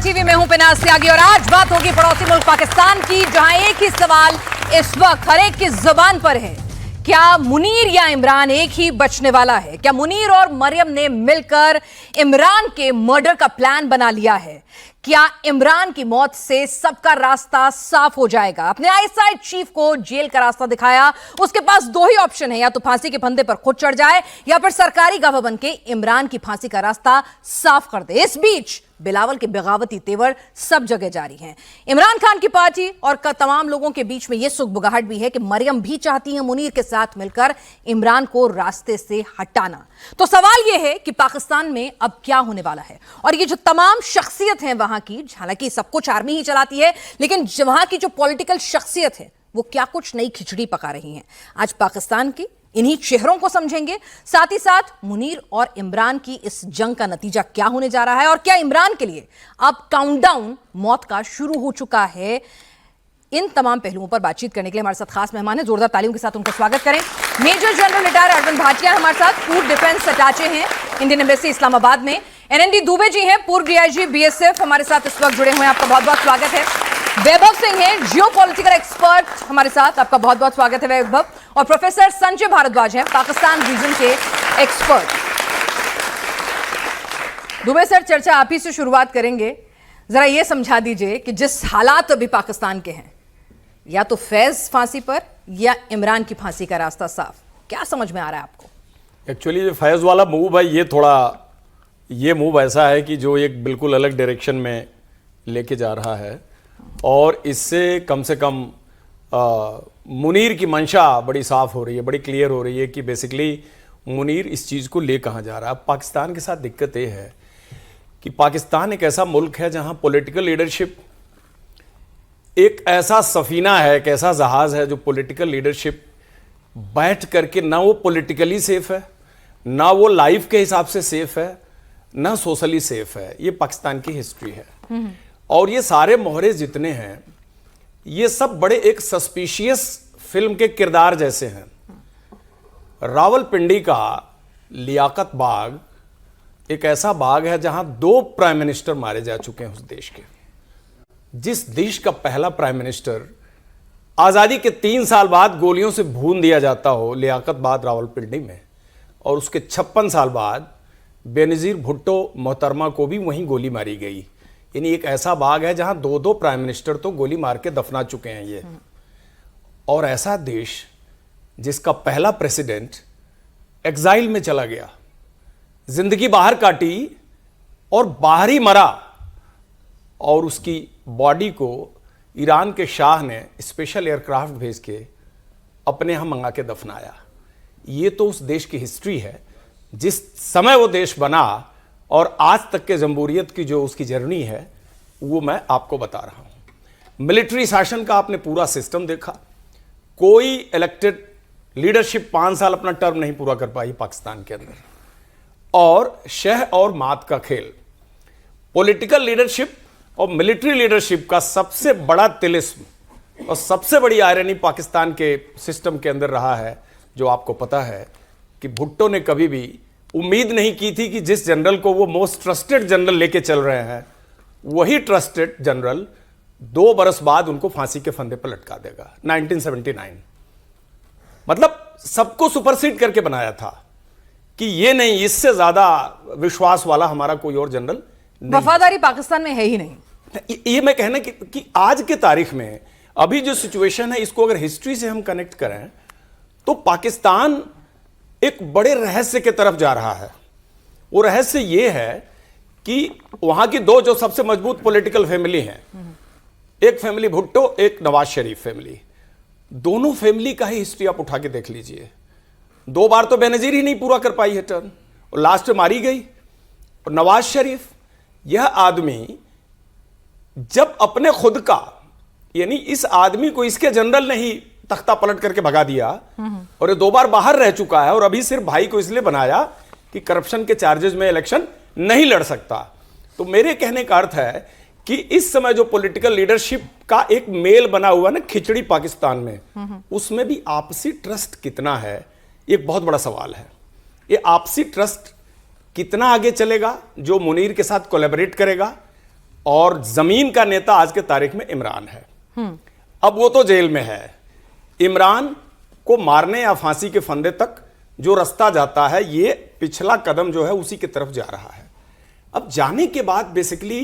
TV में हूं पिनाज त्यागी और आज बात होगी पड़ोसी मुल्क पाकिस्तान की, जहां एक ही सवाल इस वक्त हर एक की जुबान पर है। क्या मुनीर या इमरान एक ही बचने वाला है? क्या मुनीर और मरियम ने मिलकर इमरान के मर्डर का प्लान बना लिया है? क्या इमरान की मौत से सबका रास्ता साफ हो जाएगा? अपने आईएसआई चीफ को जेल का रास्ता दिखाया। उसके पास दो ही ऑप्शन है, या तो फांसी के फंदे पर खुद चढ़ जाए या फिर सरकारी गवाह बनके इमरान की फांसी का रास्ता साफ कर दे। इस बीच बिलावल के बगावती तेवर सब जगह जारी हैं। इमरान खान की पार्टी और तमाम लोगों के बीच में यह सुगबुगाहट भी है कि मरियम भी चाहती है मुनीर के साथ मिलकर इमरान को रास्ते से हटाना। तो सवाल यह है कि पाकिस्तान में अब क्या होने वाला है? और ये जो तमाम शख्सियत है वहां की, हालांकि सब कुछ आर्मी ही चलाती है, लेकिन वहां की जो पॉलिटिकल शख्सियत है वो क्या कुछ नई खिचड़ी पका रही है। आज पाकिस्तान की इन्हीं चेहरों को समझेंगे, साथ ही साथ मुनीर और इमरान की इस जंग का नतीजा क्या होने जा रहा है और क्या इमरान के लिए अब काउंटडाउन मौत का शुरू हो चुका है। इन तमाम पहलुओं पर बातचीत करने के लिए हमारे साथ खास मेहमान हैं। जोरदार तालियों के साथ उनका स्वागत करें। Major general retired Arvind Bhatia हमारे साथ, फूड डिफेंस अटैचे हैं इंडियन एम्बेसी इस्लामाबाद में। एनएनडी दुबे जी हैं, पूर्व डीआईजी बीएसएफ, हमारे साथ इस वक्त जुड़े हुए हैं। आपका बहुत बहुत स्वागत है। वैभव सिंह हैं, जियोपॉलिटिकल एक्सपर्ट, हमारे साथ। आपका बहुत बहुत स्वागत है वैभव। और प्रोफेसर संजय भारद्वाज हैं, पाकिस्तान रीजन के एक्सपर्ट। दुबे सर, चर्चा आप ही से शुरुआत करेंगे। जरा ये समझा दीजिए कि जिस हालात अभी पाकिस्तान के हैं, या तो फैज फांसी पर या इमरान की फांसी का रास्ता साफ, क्या समझ में आ रहा है आपको? एक्चुअली जो फैज वाला मूव है, ये मूव ऐसा है कि जो एक बिल्कुल अलग डायरेक्शन में लेके जा रहा है और इससे कम से कम मुनीर की मंशा बड़ी साफ हो रही है, बड़ी क्लियर हो रही है कि बेसिकली मुनीर इस चीज़ को ले कहाँ जा रहा है। पाकिस्तान के साथ दिक्कत ये है कि पाकिस्तान एक ऐसा मुल्क है जहाँ पॉलिटिकल लीडरशिप एक ऐसा सफीना है, एक ऐसा जहाज़ है जो पॉलिटिकल लीडरशिप बैठ करके ना वो पॉलिटिकली सेफ है, ना वो लाइफ के हिसाब से सेफ है, ना सोशली सेफ है। ये पाकिस्तान की हिस्ट्री है। और ये सारे मोहरे जितने हैं ये सब बड़े एक सस्पिशियस फिल्म के किरदार जैसे हैं। रावलपिंडी का लियाकत बाग एक ऐसा बाग है जहां 2 प्राइम मिनिस्टर मारे जा चुके हैं उस देश के। जिस देश का पहला प्राइम मिनिस्टर आज़ादी के 3 साल बाद गोलियों से भून दिया जाता हो लियाकत बाग रावलपिंडी में, और उसके 56 साल बाद बेनज़ीर भुट्टो मोहतरमा को भी वहीं गोली मारी गई। यानी एक ऐसा बाग है जहां 2 प्राइम मिनिस्टर तो गोली मार के दफना चुके हैं ये। और ऐसा देश जिसका पहला प्रेसिडेंट एग्जाइल में चला गया, जिंदगी बाहर काटी और बाहर ही मरा, और उसकी बॉडी को ईरान के शाह ने स्पेशल एयरक्राफ्ट भेज के अपने यहां मंगा के दफनाया। ये तो उस देश की हिस्ट्री है। जिस समय वो देश बना और आज तक के जमहूरियत की जो उसकी जर्नी है वो मैं आपको बता रहा हूं। मिलिट्री शासन का आपने पूरा सिस्टम देखा। कोई इलेक्टेड लीडरशिप 5 साल अपना टर्म नहीं पूरा कर पाई पाकिस्तान के अंदर। और शह और मात का खेल, पॉलिटिकल लीडरशिप और मिलिट्री लीडरशिप का सबसे बड़ा तिलिस्म और सबसे बड़ी आयरनी पाकिस्तान के सिस्टम के अंदर रहा है। जो आपको पता है कि भुट्टो ने कभी भी उम्मीद नहीं की थी कि जिस जनरल को वो मोस्ट ट्रस्टेड जनरल लेके चल रहे हैं, वही ट्रस्टेड जनरल 2 बरस बाद उनको फांसी के फंदे पर लटका देगा। 1979 मतलब सबको सुपरसीड करके बनाया था कि ये नहीं, इससे ज्यादा विश्वास वाला हमारा कोई और जनरल नहीं। वफादारी पाकिस्तान में है ही नहीं। ये मैं कहना कि आज के तारीख में अभी जो सिचुएशन है, इसको अगर हिस्ट्री से हम कनेक्ट करें तो पाकिस्तान एक बड़े रहस्य के तरफ जा रहा है। वो रहस्य ये है कि वहां की 2 जो सबसे मजबूत पॉलिटिकल फैमिली हैं, एक फैमिली भुट्टो, एक नवाज शरीफ फैमिली। दोनों फैमिली का ही हिस्ट्री आप उठा के देख लीजिए। 2 बार तो बेनजीर ही नहीं पूरा कर पाई है टर्न, और लास्ट में मारी गई। और नवाज शरीफ, यह आदमी जब अपने खुद का, यानी इस आदमी को इसके जनरल ने ही तख्ता पलट करके भगा दिया, और ये 2 बार बाहर रह चुका है, और अभी सिर्फ भाई को इसलिए बनाया कि करप्शन के चार्जेस में इलेक्शन नहीं लड़ सकता। तो मेरे कहने का अर्थ है कि इस समय जो पॉलिटिकल लीडरशिप का एक मेल बना हुआ ना खिचड़ी पाकिस्तान में, उसमें भी आपसी ट्रस्ट कितना है, एक बहुत बड़ा सवाल है। ये आपसी ट्रस्ट कितना आगे चलेगा? जो मुनीर के साथ कोलैबोरेट करेगा और जमीन का नेता आज के तारीख में इमरान है। अब वो तो जेल में है। इमरान को मारने या फांसी के फंदे तक जो रास्ता जाता है, ये पिछला कदम जो है उसी की तरफ जा रहा है। अब जाने के बाद बेसिकली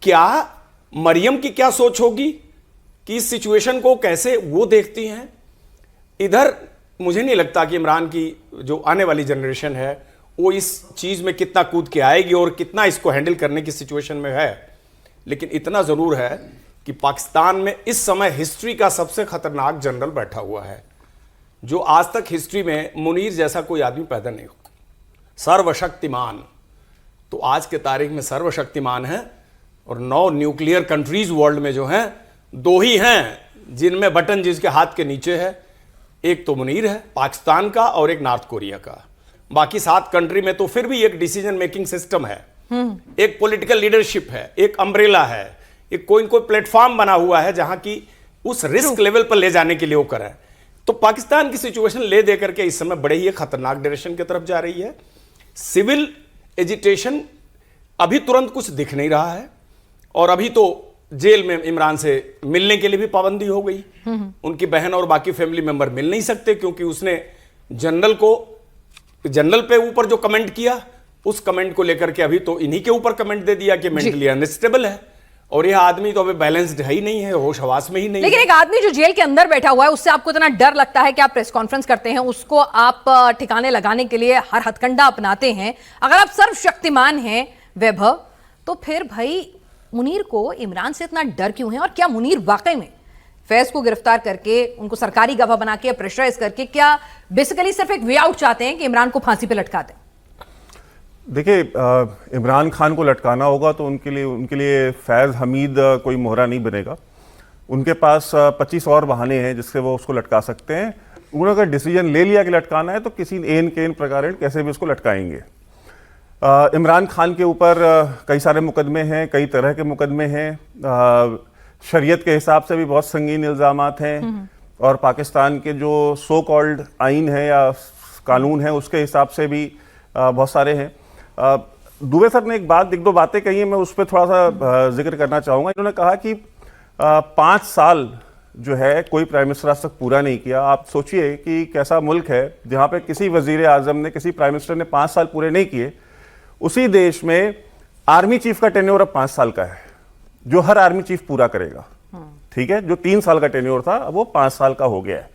क्या मरियम की क्या सोच होगी कि इस सिचुएशन को कैसे वो देखती हैं। इधर मुझे नहीं लगता कि इमरान की जो आने वाली जनरेशन है वो इस चीज में कितना कूद के आएगी और कितना इसको हैंडल करने की सिचुएशन में है। लेकिन इतना जरूर है कि पाकिस्तान में इस समय हिस्ट्री का सबसे खतरनाक जनरल बैठा हुआ है, जो आज तक हिस्ट्री में मुनीर जैसा कोई आदमी पैदा नहीं हुआ। सर्वशक्तिमान, तो आज के तारीख में सर्वशक्तिमान है। और 9 न्यूक्लियर कंट्रीज वर्ल्ड में जो हैं 2 ही हैं जिनमें बटन जिसके हाथ के नीचे है। एक तो मुनीर है पाकिस्तान का और एक नॉर्थ कोरिया का। बाकी 7 कंट्री में तो फिर भी एक डिसीजन मेकिंग सिस्टम है, एक पॉलिटिकल लीडरशिप है, एक अम्ब्रेला है, एक कोई न कोई प्लेटफॉर्म बना हुआ है जहां की उस रिस्क लेवल पर ले जाने के लिए वो करें। तो पाकिस्तान की सिचुएशन ले दे करके इस समय बड़े ही खतरनाक डायरेक्शन की तरफ जा रही है। सिविल एजिटेशन अभी तुरंत कुछ दिख नहीं रहा है, और अभी तो जेल में इमरान से मिलने के लिए भी पाबंदी हो गई। उनकी बहन और बाकी फैमिली मेंबर मिल नहीं सकते, क्योंकि उसने जनरल पे ऊपर जो कमेंट किया, उस कमेंट को लेकर के अभी तो इन्हीं के ऊपर कमेंट दे दिया कि मेंटली अनस्टेबल है। और यह आदमी तो अभी बैलेंस्ड है ही नहीं है, होश हवास में ही नहीं। लेकिन एक आदमी जो जेल के अंदर बैठा हुआ है, उससे आपको इतना डर लगता है कि आप प्रेस कॉन्फ्रेंस करते हैं, उसको आप ठिकाने लगाने के लिए हर हथकंडा अपनाते हैं। अगर आप सर्वशक्तिमान हैं वैभव, तो फिर भाई मुनीर को इमरान से इतना डर क्यों है? और क्या मुनीर वाकई में फैज को गिरफ्तार करके उनको सरकारी गवाह बना के प्रेशराइज करके क्या बेसिकली सिर्फ एक वे आउट चाहते हैं कि इमरान को फांसी पे लटका दें? देखिए, इमरान खान को लटकाना होगा तो उनके लिए फैज़ हमीद कोई मोहरा नहीं बनेगा। उनके पास 25 और बहाने हैं जिससे वो उसको लटका सकते हैं। उन्होंने अगर डिसीजन ले लिया कि लटकाना है तो किसी एन के एन प्रकार कैसे भी उसको लटकाएंगे। इमरान खान के ऊपर कई सारे मुकदमे हैं, कई तरह के मुकदमे हैं। शरीयत के हिसाब से भी बहुत संगीन इल्ज़ामात हैं, और पाकिस्तान के जो सो कॉल्ड आइन है या कानून है उसके हिसाब से भी बहुत सारे हैं। दुबे सर ने एक 2 बातें कही हैं, मैं उस पर थोड़ा सा जिक्र करना चाहूँगा। इन्होंने कहा कि 5 साल जो है कोई प्राइम मिनिस्टर आज तक पूरा नहीं किया। आप सोचिए कि कैसा मुल्क है जहाँ पे किसी वजीर आजम ने, किसी प्राइम मिनिस्टर ने 5 साल पूरे नहीं किए। उसी देश में आर्मी चीफ का टेन्योर अब 5 साल का है, जो हर आर्मी चीफ पूरा करेगा। ठीक है, जो 3 साल का टेन्योर था अब वो 5 साल का हो गया है।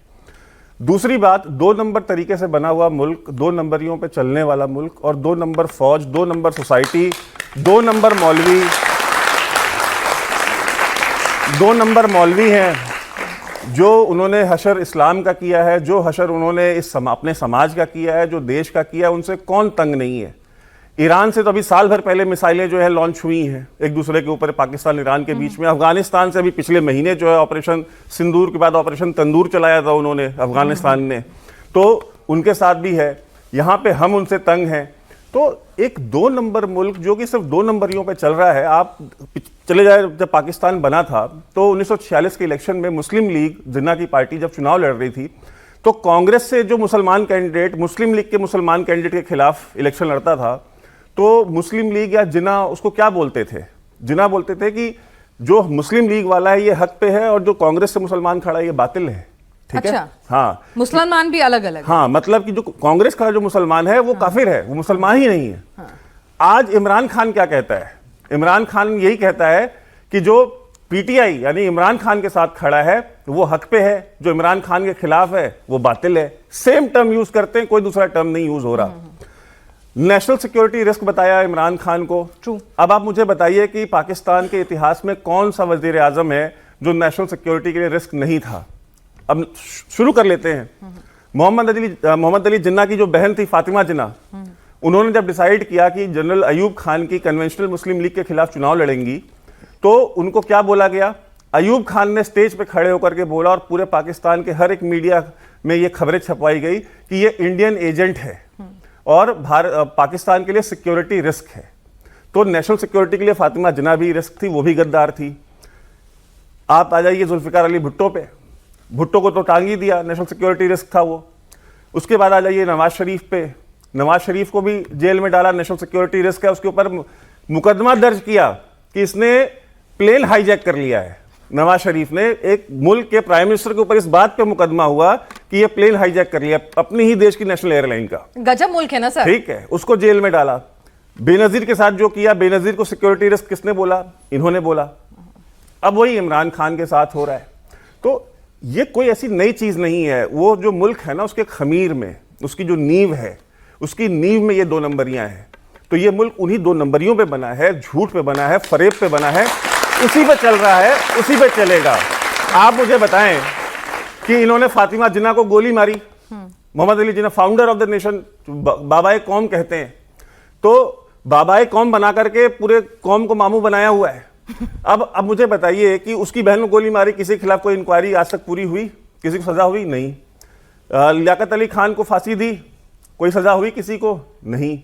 दूसरी बात, 2 नंबर तरीके से बना हुआ मुल्क, 2 नंबरियों पे चलने वाला मुल्क, और 2 नंबर फौज, 2 नंबर सोसाइटी, 2 नंबर मौलवी, 2 नंबर मौलवी हैं जो उन्होंने हशर इस्लाम का किया है, जो हशर उन्होंने अपने समाज का किया है, जो देश का किया है। उनसे कौन तंग नहीं है? ईरान से तो अभी साल भर पहले मिसाइलें जो है लॉन्च हुई हैं एक दूसरे के ऊपर, पाकिस्तान ईरान के बीच में। अफगानिस्तान से अभी पिछले महीने जो है ऑपरेशन सिंदूर के बाद ऑपरेशन तंदूर चलाया था उन्होंने, अफगानिस्तान ने, तो उनके साथ भी है। यहाँ पे हम उनसे तंग हैं। तो एक 2 नंबर मुल्क जो कि सिर्फ 2 नंबरियों पे चल रहा है। आप चले जाए, जब पाकिस्तान बना था तो 1946 के इलेक्शन में मुस्लिम लीग जिन्ना की पार्टी जब चुनाव लड़ रही थी, तो कांग्रेस से जो मुसलमान कैंडिडेट मुस्लिम लीग के मुसलमान कैंडिडेट के खिलाफ इलेक्शन लड़ता था, तो मुस्लिम लीग या जिना उसको क्या बोलते थे? जिना बोलते थे कि जो मुस्लिम लीग वाला है ये हक पे है और जो कांग्रेस से मुसलमान खड़ा है ये बातिल है। ठीक अच्छा, है? हाँ, मुसलमान भी अलग अलग। हाँ, मतलब कि जो कांग्रेस का जो मुसलमान है वो काफिर है, वो मुसलमान ही नहीं है। आज इमरान खान क्या कहता है? इमरान खान यही कहता है कि जो पीटीआई यानी इमरान खान के साथ खड़ा है वो हक पे है, जो इमरान खान के खिलाफ है वो बातिल है। सेम टर्म यूज करते हैं, कोई दूसरा टर्म नहीं यूज हो रहा। नेशनल सिक्योरिटी रिस्क बताया इमरान खान को। ट्रू। अब आप मुझे बताइए कि पाकिस्तान के इतिहास में कौन सा वजीर आजम है जो नेशनल सिक्योरिटी के लिए रिस्क नहीं था? अब शुरू कर लेते हैं। मोहम्मद अली जिन्ना की जो बहन थी फातिमा जिन्ना, उन्होंने जब डिसाइड किया कि जनरल अयूब खान की कन्वेंशनल मुस्लिम लीग के खिलाफ चुनाव लड़ेंगी, तो उनको क्या बोला गया? अयूब खान ने स्टेज पे खड़े होकर के बोला, और पूरे पाकिस्तान के हर एक मीडिया में ये खबरें छपवाई गई कि ये इंडियन एजेंट है और पाकिस्तान के लिए सिक्योरिटी रिस्क है। तो नेशनल सिक्योरिटी के लिए फातिमा जिन्ना भी रिस्क थी, वो भी गद्दार थी। आप आ जाइए जुल्फिकार अली भुट्टो पे, भुट्टो को तो टांग ही दिया, नेशनल सिक्योरिटी रिस्क था वो। उसके बाद आ जाइए नवाज शरीफ पे, नवाज शरीफ को भी जेल में डाला, नेशनल सिक्योरिटी रिस्क है। उसके ऊपर मुकदमा दर्ज किया कि इसने प्लेन हाईजैक कर लिया है। नवाज शरीफ ने एक मुल्क के प्राइम मिनिस्टर के ऊपर इस बात पे मुकदमा हुआ कि ये प्लेन हाईजैक कर लिया अपनी ही देश की नेशनल एयरलाइन का। गजब मुल्क है ना सर। ठीक है, उसको जेल में डाला। बेनजीर के साथ जो किया, बेनजीर को सिक्योरिटी रिस्क किसने बोला? इन्होंने बोला। अब वही इमरान खान के साथ हो रहा है। तो ये कोई ऐसी नई चीज नहीं है। वो जो मुल्क है ना, उसके खमीर में, उसकी जो नींव है, उसकी नींव में ये 2 नंबरियां हैं। तो ये मुल्क उन्हीं 2 नंबरियों पे बना है, झूठ पे बना है, फरेब पे बना है, उसी पे चल रहा है, उसी पे चलेगा। आप मुझे बताएं कि इन्होंने फातिमा जिन्ना को गोली मारी, Mohammad Ali Jinnah, founder of the nation, बाबाए कौम कहते हैं, तो बाबाए कौम बना करके पूरे कौम को मामू बनाया हुआ है। अब मुझे बताइए कि उसकी बहन को गोली मारी, किसी के खिलाफ कोई इंक्वायरी आज तक पूरी हुई? किसी को सजा हुई? नहीं। लियाकत अली खान को फांसी दी, कोई सजा हुई किसी को? नहीं।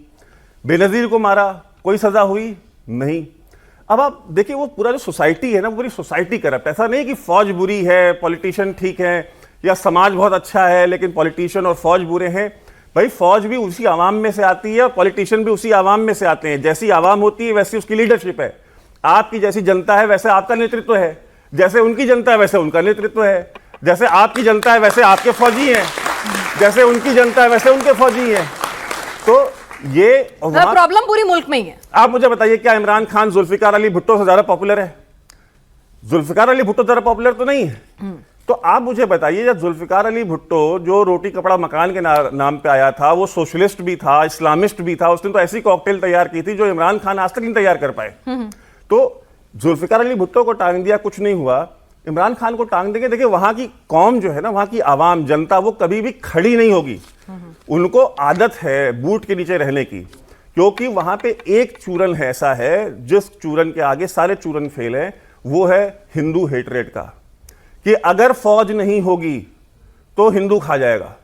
बेनजीर को मारा, कोई सजा हुई? नहीं। अब आप देखिए, वो पूरा जो सोसाइटी है ना, वो पूरी सोसाइटी करप्ट। ऐसा नहीं कि फौज बुरी है, पॉलिटिशियन ठीक है, या समाज बहुत अच्छा है लेकिन पॉलिटिशियन और फौज बुरे हैं। भाई, फौज भी उसी आवाम में से आती है और पॉलिटिशियन भी उसी आवाम में से आते हैं। जैसी आवाम होती है वैसी उसकी लीडरशिप है। आपकी जैसी जनता है वैसे आपका नेतृत्व है, जैसे उनकी जनता है वैसे उनका नेतृत्व है, जैसे आपकी जनता है वैसे आपके फौजी हैं, जैसे उनकी जनता है वैसे उनके फौजी हैं। तो ये प्रॉब्लम पूरी मुल्क में ही है। आप मुझे बताइए, क्या इमरान खान जुल्फिकार अली भुट्टो से ज्यादा पॉपुलर है? जुल्फिकार अली भुट्टो ज्यादा पॉपुलर तो नहीं है। तो आप मुझे बताइए, जब जुल्फिकार अली भुट्टो जो रोटी कपड़ा मकान के नाम पे आया था, वो सोशलिस्ट भी था, इस्लामिस्ट भी था, उसने तो ऐसी कॉकटेल तैयार की थी जो इमरान खान आज तक नहीं तैयार कर पाए। तो जुल्फिकार अली भुट्टो को टांग दिया, कुछ नहीं हुआ। इमरान खान को टांग देंगे। देखिए, वहां की कौम जो है ना, वहां की आवाम, जनता, वो कभी भी खड़ी नहीं होगी। उनको आदत है बूट के नीचे रहने की, क्योंकि वहां पे एक चूरन है ऐसा है जिस चूरन के आगे सारे चूरन फेल है। वो है हिंदू हेटरेट का, कि अगर फौज नहीं होगी तो हिंदू खा जाएगा,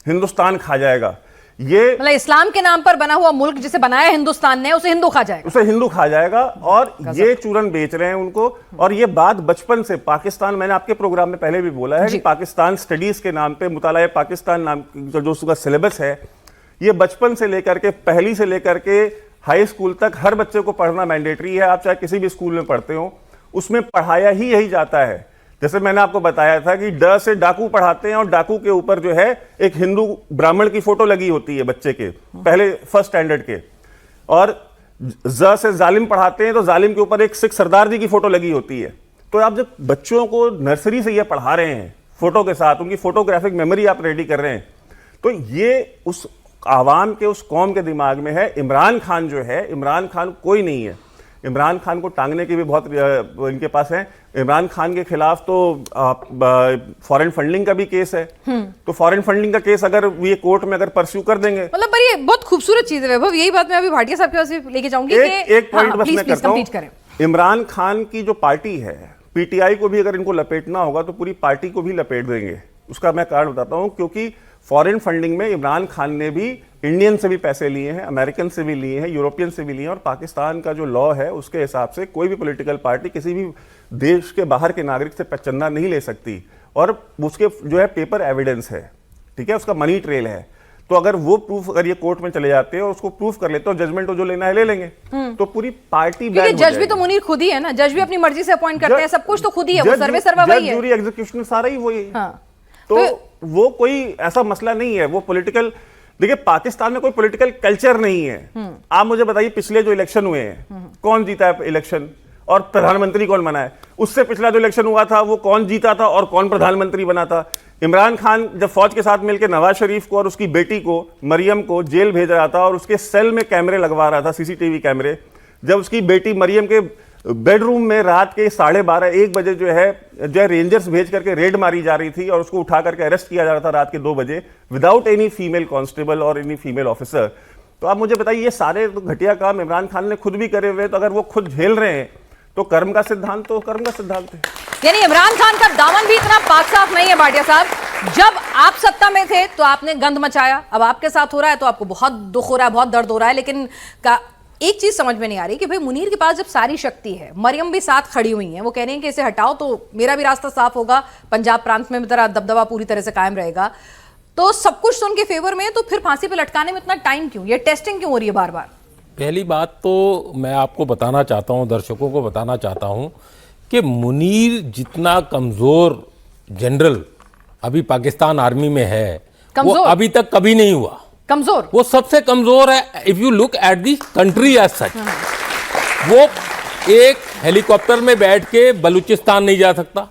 हिंदुस्तान खा जाएगा। ये मतलब इस्लाम के नाम पर बना हुआ मुल्क जिसे बनाया हिंदुस्तान ने, उसे हिंदू खा जाएगा, उसे हिंदू खा जाएगा। और ये चूरन बेच रहे हैं उनको। और ये बात बचपन से पाकिस्तान, मैंने आपके प्रोग्राम में पहले भी बोला है कि पाकिस्तान स्टडीज के नाम पे, मुताला पाकिस्तान नाम जो उसका सिलेबस है, ये बचपन से लेकर के, पहली से लेकर के हाई स्कूल तक हर बच्चे को पढ़ना मैंडेटरी है। आप चाहे किसी भी स्कूल में पढ़ते हो, उसमें पढ़ाया ही यही जाता है। जैसे मैंने आपको बताया था कि ड से डाकू पढ़ाते हैं, और डाकू के ऊपर जो है एक हिंदू ब्राह्मण की फोटो लगी होती है बच्चे के, पहले फर्स्ट स्टैंडर्ड के। और ज से जालिम पढ़ाते हैं, तो जालिम के ऊपर एक सिख सरदार जी की फोटो लगी होती है। तो आप जब बच्चों को नर्सरी से ये पढ़ा रहे हैं फोटो के साथ, उनकी फोटोग्राफिक मेमोरी आप रेडी कर रहे हैं, तो ये उस आवाम के, उस कौम के दिमाग में है। इमरान खान जो है, इमरान खान कोई नहीं है। इमरान खान को टांगने की भी बहुत इनके पास है। इमरान खान के खिलाफ तो फॉरेन फंडिंग का भी केस है। तो फॉरेन फंडिंग का केस अगर ये कोर्ट में अगर परस्यू कर देंगे, मतलब पर ये बहुत खूबसूरत चीज है वैभव। यही बात मैं अभी भाटिया साहब के पास लेके जाऊंगी। एक पॉइंट बस मैं करता हूं। इमरान खान की जो पार्टी है, पीटीआई को भी अगर इनको लपेटना होगा तो पूरी पार्टी को भी लपेट देंगे। उसका मैं कारण बताता हूं, क्योंकि फॉरेन फंडिंग में इमरान खान ने भी इंडियन से भी पैसे लिए हैं, अमेरिकन से भी लिए हैं, यूरोपियन से भी लिए हैं। और पाकिस्तान का जो लॉ है उसके हिसाब से कोई भी पॉलिटिकल पार्टी किसी भी देश के बाहर के नागरिक से चंदा नहीं ले सकती। और उसके जो है पेपर एविडेंस है, ठीक है, उसका मनी ट्रेल है। तो अगर वो प्रूफ, अगर ये कोर्ट में चले जाते हैं और उसको प्रूफ कर लेते हो, जजमेंट जो लेना है ले लेंगे, तो पूरी पार्टी बैन हो जाएगी। जज भी तो मुनीर खुद ही है ना, जज भी अपनी मर्जी से अपॉइंट करते हैं, सब कुछ तो खुद ही है, वो सर्वे सर्वा वही है, जूरी एग्जीक्यूशन सारा ही वही है। तो वो कोई ऐसा मसला नहीं है। वो पॉलिटिकल, देखिए पाकिस्तान में कोई पॉलिटिकल कल्चर नहीं है। आप मुझे बताइए, पिछले जो इलेक्शन हुए हैं, कौन जीता है इलेक्शन और प्रधानमंत्री कौन बना है? उससे पिछला जो इलेक्शन हुआ था वो कौन जीता था और कौन प्रधानमंत्री बना था? इमरान खान जब फौज के साथ मिलकर नवाज शरीफ को और उसकी बेटी को, मरियम को, जेल भेज रहा था और उसके सेल में कैमरे लगवा रहा था, सीसीटीवी कैमरे। जब उसकी बेटी मरियम के बेडरूम में रात के 12:30-1 बजे जो है रेंजर्स भेज करके रेड मारी जा रही थी और उसको उठा करके अरेस्ट किया जा रहा था रात के 2 बजे, विदाउट एनी फीमेल कांस्टेबल और एनी फीमेल ऑफिसर। तो आप मुझे बताइए, ये सारे तो घटिया काम इमरान खान ने खुद भी करे हुए, तो अगर वो खुद झेल रहे हैं तो कर्म का सिद्धांत तो कर्म का सिद्धांत है। यानी इमरान खान का दामन भी इतना पाक साफ नहीं है भाटिया साहब। जब आप सत्ता में थे तो आपने गंद मचाया, अब आपके साथ हो रहा है तो आपको बहुत दुख हो रहा है, बहुत दर्द हो रहा है। लेकिन एक चीज समझ में नहीं आ रही कि भाई मुनीर के पास जब सारी शक्ति है, मरियम भी साथ खड़ी हुई है, वो कह रही हैं कि इसे हटाओ तो मेरा भी रास्ता साफ होगा, पंजाब प्रांत में मेरा दबदबा पूरी तरह से कायम रहेगा, तो सब कुछ तो उनके फेवर में है, तो फिर फांसी पे लटकाने में इतना टाइम क्यों? ये टेस्टिंग क्यों हो रही है बार बार? पहली बात तो मैं आपको बताना चाहता हूं, दर्शकों को बताना चाहता हूं कि मुनीर जितना कमज़ोर जनरल अभी पाकिस्तान आर्मी में है वो कमजोर? अभी तक कभी नहीं हुआ। कमजोर? वो सबसे कमज़ोर है। If you look at the country as such, वो एक हेलीकॉप्टर में बैठ के बलूचिस्तान नहीं जा सकता,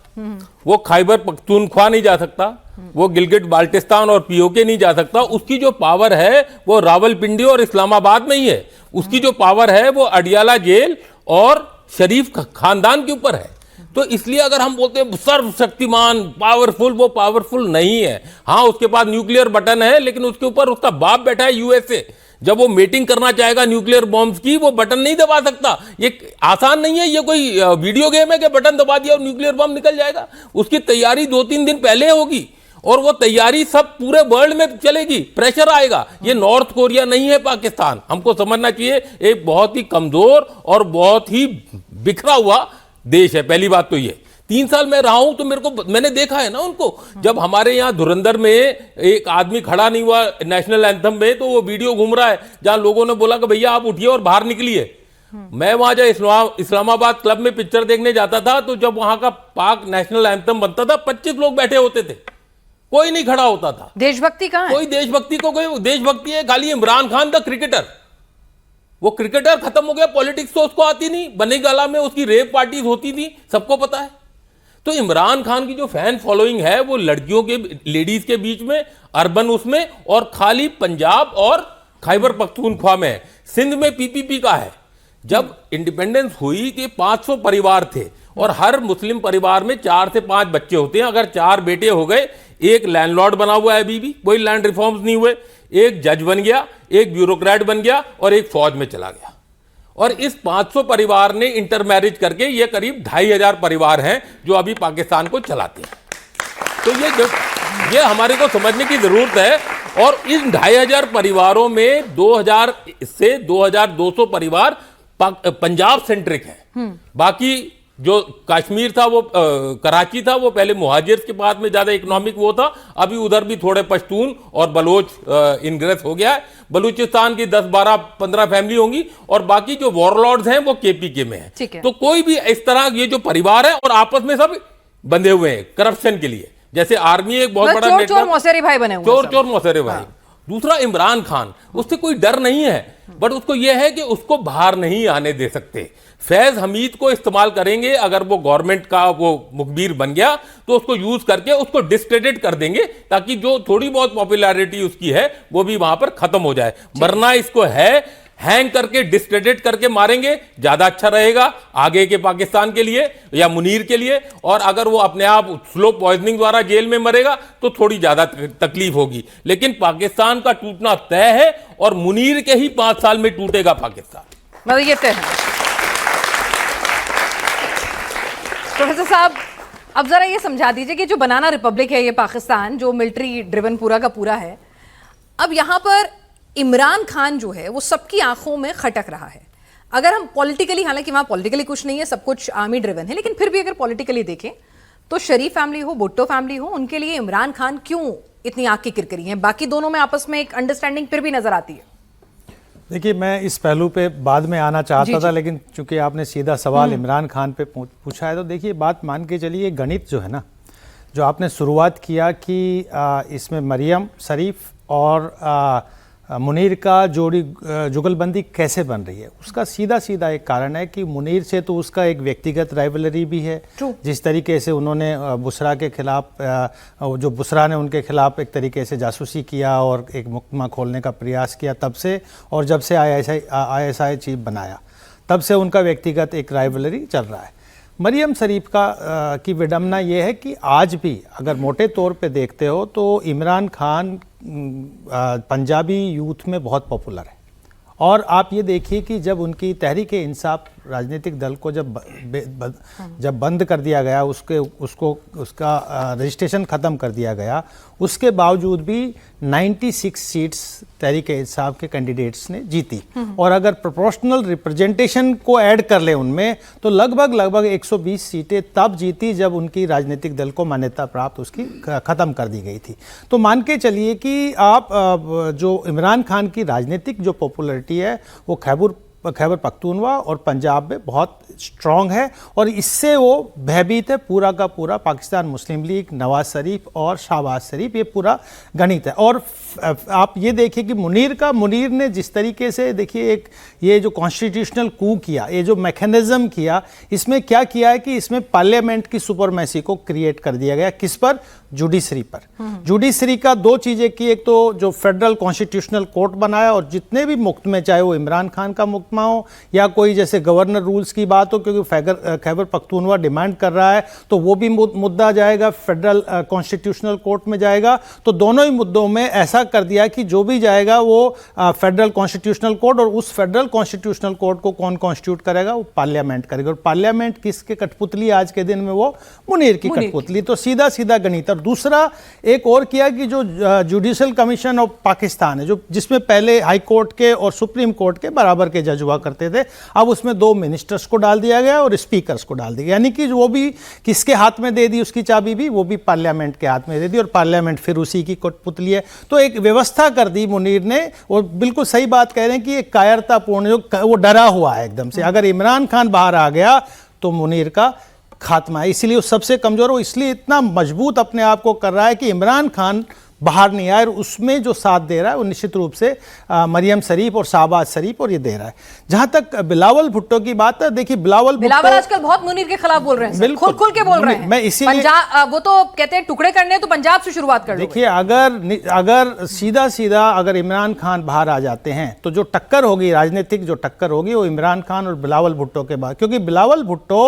वो खैबर पख्तूनख्वा नहीं जा सकता, वो गिलगिट बाल्टिस्तान और पीओके नहीं जा सकता। उसकी जो पावर है वो रावलपिंडी और इस्लामाबाद में ही है। उसकी जो पावर है वो अडियाला जेल और शरीफ खानदान के ऊपर है। तो इसलिए अगर हम बोलते हैं सर्वशक्तिमान पावरफुल, वो पावरफुल नहीं है। हाँ, उसके पास न्यूक्लियर बटन है, लेकिन उसके ऊपर उसका बाप बैठा है यूएसए। जब वो मीटिंग करना चाहेगा न्यूक्लियर बॉम्ब्स की, वो बटन नहीं दबा सकता। ये आसान नहीं है, ये कोई वीडियो गेम है कि बटन दबा दिया और न्यूक्लियर बॉम्ब निकल जाएगा। उसकी तैयारी 2-3 दिन पहले होगी और वो तैयारी सब पूरे वर्ल्ड में चलेगी। प्रेशर आएगा। ये नॉर्थ कोरिया नहीं है पाकिस्तान। हमको समझना चाहिए एक बहुत ही कमजोर और बहुत ही बिखरा हुआ देश है। पहली बात तो ये 3 साल मैं रहा हूं तो मैंने देखा है ना उनको। जब हमारे यहाँ धुरंधर में एक आदमी खड़ा नहीं हुआ नेशनल एंथम में, तो वो वीडियो घूम रहा है जहां लोगों ने बोला कि भैया आप उठिए और बाहर निकलिए। मैं वहां जब इस्लामाबाद क्लब में पिक्चर देखने जाता था, तो जब वहां का पाक नेशनल एंथम बनता था 25 लोग बैठे होते थे, कोई नहीं खड़ा होता था। देशभक्ति कहां है? कोई देशभक्ति है खाली इमरान खान द क्रिकेटर। वो क्रिकेटर खत्म हो गया, पॉलिटिक्स तो उसको आती नहीं। बनेगाला में उसकी रेप पार्टीज होती थी, सबको पता है। तो इमरान खान की जो फैन फॉलोइंग है वो लड़कियों के, लेडीज के बीच में, अर्बन उसमें, और खाली पंजाब और खैबर पख्तूनख्वा में है। सिंध में पीपीपी का है। जब इंडिपेंडेंस हुई कि 500 परिवार थे और हर मुस्लिम परिवार में 4 से 5 बच्चे होते हैं। अगर 4 बेटे हो गए, एक लैंडलॉर्ड बना हुआ है अभी भी, कोई लैंड रिफॉर्म्स नहीं हुए, एक जज बन गया, एक ब्यूरोक्रेट बन गया और एक फौज में चला गया। और इस 500 परिवार ने इंटर मैरिज करके, ये करीब 2500 परिवार हैं जो अभी पाकिस्तान को चलाते हैं। तो ये हमारे को समझने की जरूरत है। और इन 2500 परिवारों में 2000 से 2200 परिवार पंजाब सेंट्रिक हैं। बाकी जो कश्मीर था, वो कराची था, वो पहले मुहाजिर्स के बाद में ज्यादा इकोनॉमिक वो था। अभी उधर भी थोड़े पश्तून और बलोच इनग्रेस हो गया है। बलूचिस्तान की 10, 12, 15 फैमिली होंगी और बाकी जो वॉरलॉर्ड्स हैं वो केपीके में है। तो कोई भी इस तरह ये जो परिवार है और आपस में सब बंधे हुए हैं करप्शन के लिए। जैसे आर्मी एक बहुत बड़ा चोर मौसेरे भाई बने हुए, चोर मौसेरे भाई। दूसरा इमरान खान, उससे कोई डर नहीं है, बट उसको यह है कि उसको बाहर नहीं आने दे सकते। फैज हमीद को इस्तेमाल करेंगे। अगर वो गवर्नमेंट का वो मुखबिर बन गया तो उसको यूज करके उसको डिस्क्रेडिट कर देंगे, ताकि जो थोड़ी बहुत पॉपुलैरिटी उसकी है वो भी वहां पर खत्म हो जाए। मरना इसको है, हैंग करके डिस्क्रेडिट करके मारेंगे, ज्यादा अच्छा रहेगा आगे के पाकिस्तान के लिए या मुनीर के लिए। और अगर वो अपने आप स्लो पॉइजनिंग द्वारा जेल में मरेगा तो थोड़ी ज्यादा तकलीफ होगी। लेकिन पाकिस्तान का टूटना तय है और मुनीर के ही 5 साल में टूटेगा पाकिस्तान। मतलब ये तय है। प्रोफेसर साहब, अब जरा ये समझा दीजिए कि जो बनाना रिपब्लिक है ये पाकिस्तान, जो मिलिट्री ड्रिवन पूरा का पूरा है, अब यहां पर इमरान खान जो है वो सबकी आंखों में खटक रहा है। अगर हम पॉलिटिकली, हालांकि वहां पॉलिटिकली कुछ नहीं है, सब कुछ आर्मी ड्रिवन है, लेकिन फिर भी अगर पॉलिटिकली देखें तो शरीफ फैमिली हो, भुट्टो फैमिली हो, उनके लिए इमरान खान क्यों इतनी आंख की किरकिरी है? बाकी दोनों में आपस में एक अंडरस्टैंडिंग फिर भी नजर आती है। देखिए, मैं इस पहलू पे बाद में आना चाहता था, लेकिन चूंकि आपने सीधा सवाल इमरान खान पे पूछा है, तो देखिए बात मान के चलिए, गणित जो है ना, जो आपने शुरुआत किया कि इसमें मरियम शरीफ और मुनीर का जोड़ी जुगलबंदी कैसे बन रही है, उसका सीधा सीधा एक कारण है कि मुनीर से तो उसका एक व्यक्तिगत राइवलरी भी है। जिस तरीके से उन्होंने बुशरा के खिलाफ, जो बुशरा ने उनके खिलाफ एक तरीके से जासूसी किया और एक मुकदमा खोलने का प्रयास किया तब से, और जब से ISI चीफ बनाया तब से उनका व्यक्तिगत एक राइवलरी चल रहा है। मरियम शरीफ की विडम्बना ये है कि आज भी अगर मोटे तौर पे देखते हो तो इमरान खान पंजाबी यूथ में बहुत पॉपुलर है। और आप ये देखिए कि जब उनकी तहरीक इंसाफ राजनीतिक दल को जब बंद कर दिया गया, उसका रजिस्ट्रेशन ख़त्म कर दिया गया, उसके बावजूद भी 96 सीट्स तहरीक इंसाफ के कैंडिडेट्स ने जीती। और अगर प्रोपोर्शनल रिप्रेजेंटेशन को ऐड कर ले उनमें, तो लगभग 120 सीटें तब जीती जब उनकी राजनीतिक दल को मान्यता प्राप्त उसकी ख़त्म कर दी गई थी। तो मान के चलिए कि आप जो इमरान खान की राजनीतिक जो पॉपुलैरिटी है वो खैबर पख्तूनवा और पंजाब में बहुत स्ट्रॉन्ग है, और इससे वो भयभीत है। पूरा का पूरा पाकिस्तान मुस्लिम लीग, नवाज शरीफ और शहबाज शरीफ, ये पूरा गणित है। और आप ये देखिए कि मुनीर ने जिस तरीके से, देखिए, ये जो कॉन्स्टिट्यूशनल कू किया, ये जो मैकेनिज्म किया, इसमें क्या किया है कि इसमें पार्लियामेंट की सुपरमेसी को क्रिएट कर दिया गया। किस पर? जुडिशरी पर। जुडिशरी का दो चीज़ें की, एक तो जो फेडरल कॉन्स्टिट्यूशनल कोर्ट बनाया, और जितने भी मुकदमे, चाहे वो इमरान खान का मुकदमा हो या कोई जैसे गवर्नर रूल्स की बात हो, क्योंकि खैबर पख्तूनवा डिमांड कर रहा है, तो वो भी मुद्दा जाएगा फेडरल कॉन्स्टिट्यूशनल कोर्ट में जाएगा। तो दोनों ही मुद्दों में ऐसा कर दिया कि जो भी जाएगा वो फेडरल कॉन्स्टिट्यूशनल कोर्ट, और उस फेडरल कॉन्स्टिट्यूशनल कोर्ट को कौन कॉन्स्टिट्यूट करेगा? वो पार्लियामेंट करेगा। और पार्लियामेंट किसके कठपुतली आज के दिन में? वो मुनीर की कठपुतली। तो सीधा सीधा गणित। और दूसरा एक और किया कि जो जुडिशल कमीशन ऑफ पाकिस्तान है, जो जिसमें पहले हाई कोर्ट के और सुप्रीम कोर्ट के बराबर के जज हुआ करते थे, अब उसमें 2 मिनिस्टर्स को डाल दिया गया और स्पीकर्स को डाल दिया, यानी कि वो भी किसके हाथ में दे दी उसकी चाबी भी? वो भी पार्लियामेंट के हाथ में दे दी, और पार्लियामेंट फिर उसी की कठपुतली है। तो एक व्यवस्था कर दी मुनीर ने, और बिल्कुल सही बात कह रहे हैं कि एक कायरतापूर्ण, जो वो डरा हुआ है एकदम से। अगर इमरान खान बाहर आ गया तो मुनीर का खात्मा है। इसलिए वो सबसे कमजोर, वो इसलिए इतना मजबूत अपने आप को कर रहा है कि इमरान खान बाहर नहीं आया, और उसमें जो साथ दे रहा है वो निश्चित रूप से मरियम शरीफ और शहबाज शरीफ, और ये दे रहा है। जहां तक बिलावल भुट्टो की बात है, देखिए बिलावल आजकल बहुत मुनीर के खिलाफ बोल रहे हैं, खुल के बोल रहे हैं। मैं इसीलिए, वो तो कहते हैं टुकड़े करने तो पंजाब से शुरुआत कर। देखिए, अगर सीधा अगर इमरान खान बाहर आ जाते हैं तो जो टक्कर होगी, राजनीतिक जो टक्कर होगी, वो इमरान खान और बिलावल भुट्टो के बाद, क्योंकि बिलावल भुट्टो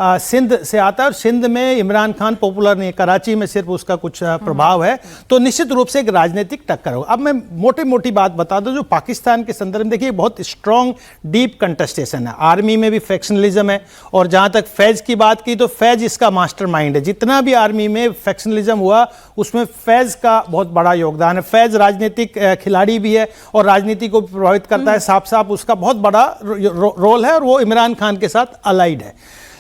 सिंध से आता है, और सिंध में इमरान खान पॉपुलर नहीं है, कराची में सिर्फ उसका कुछ प्रभाव है। तो निश्चित रूप से एक राजनीतिक टक्कर होगा। अब मैं मोटी बात बता दूं, जो पाकिस्तान के संदर्भ में देखिए बहुत स्ट्रॉन्ग डीप कंटेस्टेशन है। आर्मी में भी फैक्शनलिज्म है, और जहां तक फैज की बात की तो फैज इसका मास्टरमाइंड है। जितना भी आर्मी में फैक्शनलिज्म हुआ उसमें फैज का बहुत बड़ा योगदान है। फैज राजनीतिक खिलाड़ी भी है और राजनीति को प्रभावित करता है, साफ उसका बहुत बड़ा रोल है, और वो इमरान खान के साथ अलाइड है।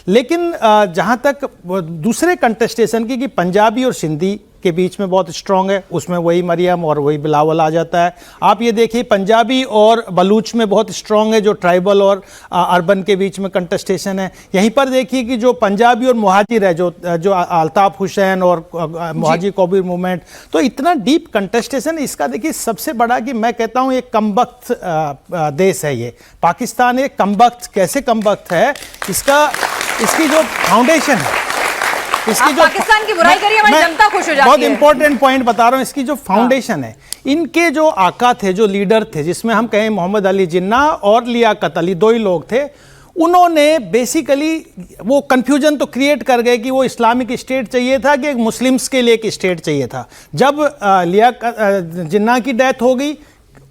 लेकिन जहां तक दूसरे कंटेस्टेशन की, कि पंजाबी और सिंधी के बीच में बहुत स्ट्रांग है, उसमें वही मरियम और वही बिलावल आ जाता है। आप ये देखिए पंजाबी और बलूच में बहुत स्ट्रांग है, जो ट्राइबल और अर्बन के बीच में कंटेस्टेशन है। यहीं पर देखिए कि जो पंजाबी और मुहाजिर है, जो अल्ताफ हुसैन और मुहाजिर कबीर मूवमेंट, तो इतना डीप कंटेस्टेशन। इसका देखिए सबसे बड़ा, कि मैं कहता हूँ एक कमबख्त देश है ये पाकिस्तान। एक कमबख्त, कैसे कमबख्त है? इसकी जो फाउंडेशन है, इसकी जो पाकिस्तान की बुराई करिए, हमारी जनता खुश हो जाती है। बहुत इंपॉर्टेंट पॉइंट बता रहा हूं, इसकी जो फाउंडेशन है, इनके जो आका थे, जो लीडर थे, जिसमें हम कहें मोहम्मद अली जिन्ना और लियाकत अली, 2 ही लोग थे। उन्होंने बेसिकली वो कंफ्यूजन तो क्रिएट कर गए कि वो इस्लामिक स्टेट चाहिए था कि एक मुस्लिम्स के लिए एक स्टेट चाहिए था। जब लियाकत जिन्ना की डेथ हो गई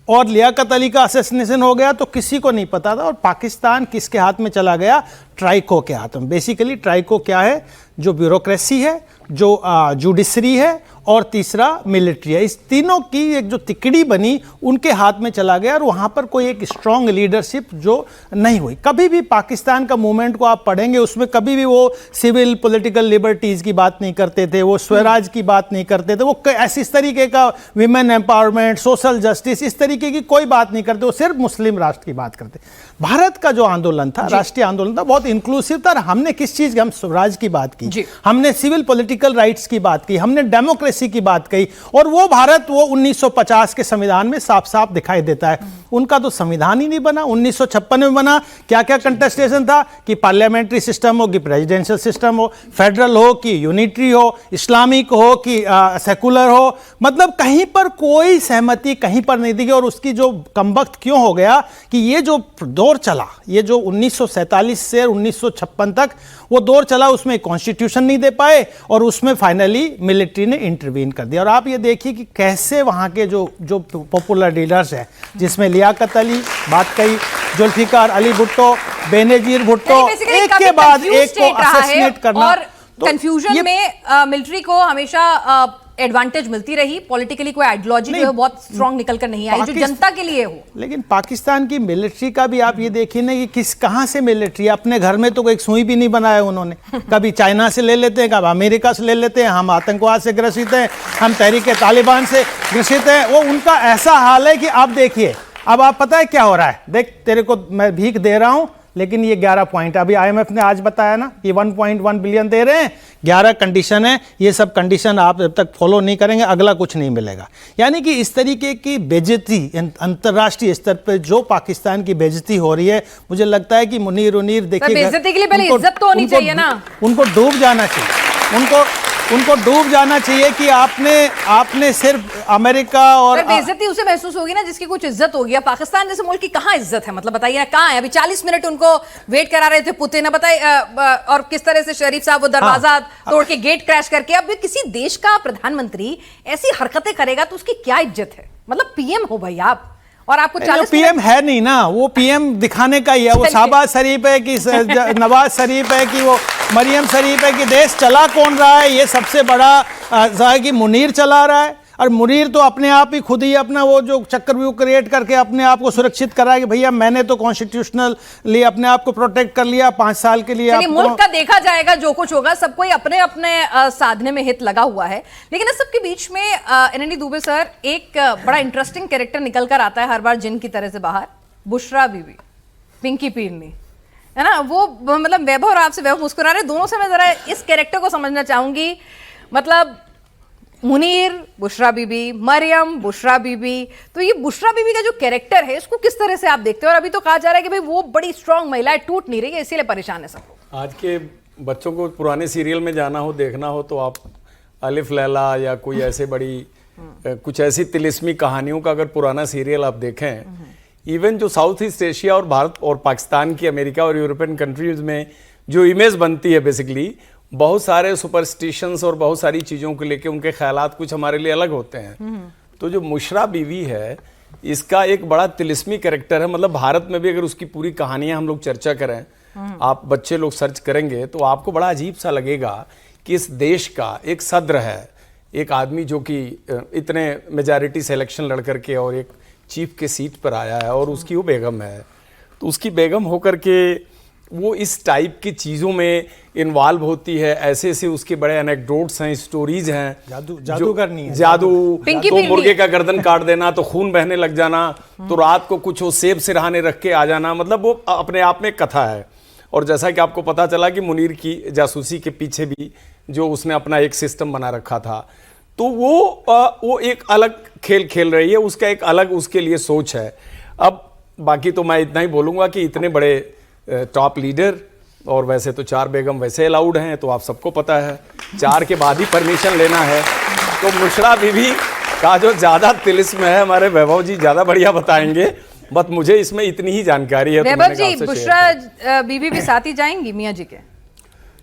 और लियाकत अली का असैसिनेशन हो गया, तो किसी को नहीं पता था, और पाकिस्तान किसके हाथ में चला गया? ट्राइको के हाथ में। बेसिकली ट्राइको क्या है? जो ब्यूरोक्रेसी है, जो जुडिशरी है, और तीसरा मिलिट्री है। इस तीनों की एक जो तिकड़ी बनी उनके हाथ में चला गया, और वहाँ पर कोई एक स्ट्रॉन्ग लीडरशिप जो नहीं हुई। कभी भी पाकिस्तान का मूवमेंट को आप पढ़ेंगे, उसमें कभी भी वो सिविल पॉलिटिकल लिबर्टीज़ की बात नहीं करते थे, वो स्वराज की बात नहीं करते थे, वो इस तरीके का विमेन एम्पावरमेंट, सोशल जस्टिस, इस तरीके की कोई बात नहीं करते, वो सिर्फ मुस्लिम राष्ट्र की बात करते। भारत का जो आंदोलन था, राष्ट्रीय आंदोलन था, बहुत इंक्लूसिव था। हमने किस चीज़ की? हम स्वराज की बात की, हमने सिविल पॉलिटिकल राइट्स की बात की, हमने डेमोक्रेसी की बात कही, और वो भारत वो 1950 के संविधान में साफ साफ दिखाई देता है। उनका तो संविधान ही नहीं बना, 1956 में बना। क्या क्या कंटेस्टेशन था? कि पार्लियामेंट्री सिस्टम हो, कि प्रेसिडेंशियल सिस्टम हो, फेडरल हो कि यूनिटरी हो, इस्लामिक हो कि सेकुलर हो, मतलब कहीं पर कोई सहमति कहीं पर नहीं दी गई। और उसकी जो कमबख्त क्यों हो गया कि ये जो दौर चला, ये जो 1947 से 1956 तक वो दौर चला, उसमें कॉन्स्टिट्यूशन नहीं दे पाए, और उसमें फाइनली मिलिट्री ने इंटरवीन कर दिया। और आप ये देखिए कि कैसे वहाँ के जो पॉपुलर लीडर्स हैं, जिसमें लियाकत अली बात कही, जुल्फिकार अली भुट्टो, बेनजीर भुट्टो, एक के बाद एक को असैसिनेट करना। और कंफ्यूजन में मिलिट्री को हमेशा एडवांटेज मिलती रही, पॉलिटिकली कोई आइडियोलॉजी जो है बहुत स्ट्रांग निकल कर नहीं आई जो जनता के लिए हो। लेकिन पाकिस्तान की मिलिट्री का भी आप ये देखिए ना कि कहां से मिलिट्री, अपने घर में तो एक सुई भी नहीं बनाया उन्होंने। कभी चाइना से ले लेते हैं, कभी अमेरिका से ले लेते हैं, हम आतंकवाद से ग्रसित हैं, हम तहरीक तालिबान से ग्रसित हैं। वो उनका ऐसा हाल है कि आप देखिए, अब आप पता है क्या हो रहा है, देख तेरे को मैं भीख दे रहा हूं, लेकिन ये 11 पॉइंट अभी IMF ने आज बताया ना, ये 1.1 बिलियन दे रहे हैं, 11 कंडीशन है, ये सब कंडीशन आप जब तक फॉलो नहीं करेंगे अगला कुछ नहीं मिलेगा। यानी कि इस तरीके की बेइज्जती अंतर्राष्ट्रीय स्तर पर जो पाकिस्तान की बेइज्जती हो रही है, मुझे लगता है कि मुनीर देखिए, बेइज्जती के लिए पहले इज्जत तो होनी चाहिए ना। उनको डूब जाना चाहिए, उनको डूब जाना चाहिए कि आपने सिर्फ अमेरिका और बेइज्जती उसे महसूस होगी ना जिसकी कुछ इज्जत होगी। अब पाकिस्तान जैसे मुल्क की कहाँ इज्जत है, मतलब बताइए ना कहाँ है। अभी 40 मिनट उनको वेट करा रहे थे पुतिन, बताइए, और किस तरह से शरीफ साहब वो दरवाजा तोड़ के गेट क्रैश करके। अब किसी देश का प्रधानमंत्री ऐसी हरकतें करेगा तो उसकी क्या इज्जत है? मतलब PM हो भाई आप, और आपको 40 PM है नहीं ना, वो PM दिखाने का ही है। वो शहबाज शरीफ है कि नवाज शरीफ है कि वो मरियम शरीफ है कि देश चला कौन रहा है, ये सबसे बड़ा कि मुनीर चला रहा है। और मुनीर तो अपने आप ही खुद ही अपना वो जो चक्रव्यूह क्रिएट करके अपने आप को सुरक्षित करा कि भैया मैंने तो कॉन्स्टिट्यूशनली अपने आप को प्रोटेक्ट कर लिया 5 साल के लिए। मुल्क का देखा जाएगा, जो कुछ होगा सब कोई अपने अपने साधने में हित लगा हुआ है। लेकिन इस सबके बीच में NND दुबे सर, एक बड़ा इंटरेस्टिंग कैरेक्टर निकल कर आता है हर बार जिन की तरह से बाहर, बुशरा बीबी, पिंकी पीरनी, है ना। वो मतलब वैभव और आपसे वैभव मुस्कुरा रहे, दोनों से मैं जरा इस कैरेक्टर को समझना चाहूंगी। मतलब मुनीर, बुशरा बीबी, मरियम, बुशरा बीबी, तो ये बुशरा बीबी का जो कैरेक्टर है इसको किस तरह से आप देखते हो? और अभी तो कहा जा रहा है कि भाई वो बड़ी स्ट्रांग महिला है, टूट नहीं रही है, इसीलिए परेशान है सब लोग। आज के बच्चों को पुराने सीरियल में जाना हो, देखना हो, तो आप अलिफ लैला या कोई ऐसे बड़ी कुछ ऐसी तिलिस्मी कहानियों का अगर पुराना सीरियल आप देखें, इवन जो साउथ ईस्ट एशिया और भारत और पाकिस्तान की, अमेरिका और यूरोपियन कंट्रीज में जो इमेज बनती है, बेसिकली बहुत सारे सुपरस्टिशंस और बहुत सारी चीज़ों को लेके उनके ख्यालात कुछ हमारे लिए अलग होते हैं। तो जो मुशरा बीवी है, इसका एक बड़ा तिलिस्मी कैरेक्टर है। मतलब भारत में भी अगर उसकी पूरी कहानियां हम लोग चर्चा करें, आप बच्चे लोग सर्च करेंगे तो आपको बड़ा अजीब सा लगेगा कि इस देश का एक सद्र है, एक आदमी जो कि इतने मेजॉरिटी से इलेक्शन लड़ करके और एक चीफ के सीट पर आया है, और उसकी वो बेगम है। तो उसकी बेगम होकर के वो इस टाइप की चीज़ों में इन्वॉल्व होती है। ऐसे ऐसे उसके बड़े एनेक्डोट्स हैं, स्टोरीज हैं, जादू करनी है, जादू, तो मुर्गे का गर्दन काट देना, तो खून बहने लग जाना, तो रात को कुछ वो सेब सिरहाने रख के आ जाना। मतलब वो अपने आप में कथा है। और जैसा कि आपको पता चला कि मुनीर की जासूसी के पीछे भी जो उसने अपना एक सिस्टम बना रखा था, तो वो एक अलग खेल खेल रही है, उसका एक अलग उसके लिए सोच है। अब बाकी तो मैं इतना ही बोलूँगा कि इतने बड़े टॉप लीडर, और वैसे तो 4 बेगम वैसे अलाउड हैं, तो आप सबको पता है 4 के बाद ही परमिशन लेना है। तो मुशरा बीवी का जो ज़्यादा तिलिस्म है, हमारे वैभव जी ज़्यादा बढ़िया बताएंगे, बट मुझे इसमें इतनी ही जानकारी है। वैभव जी, बुशरा बीवी भी साथ ही जाएंगी मियाँ जी के?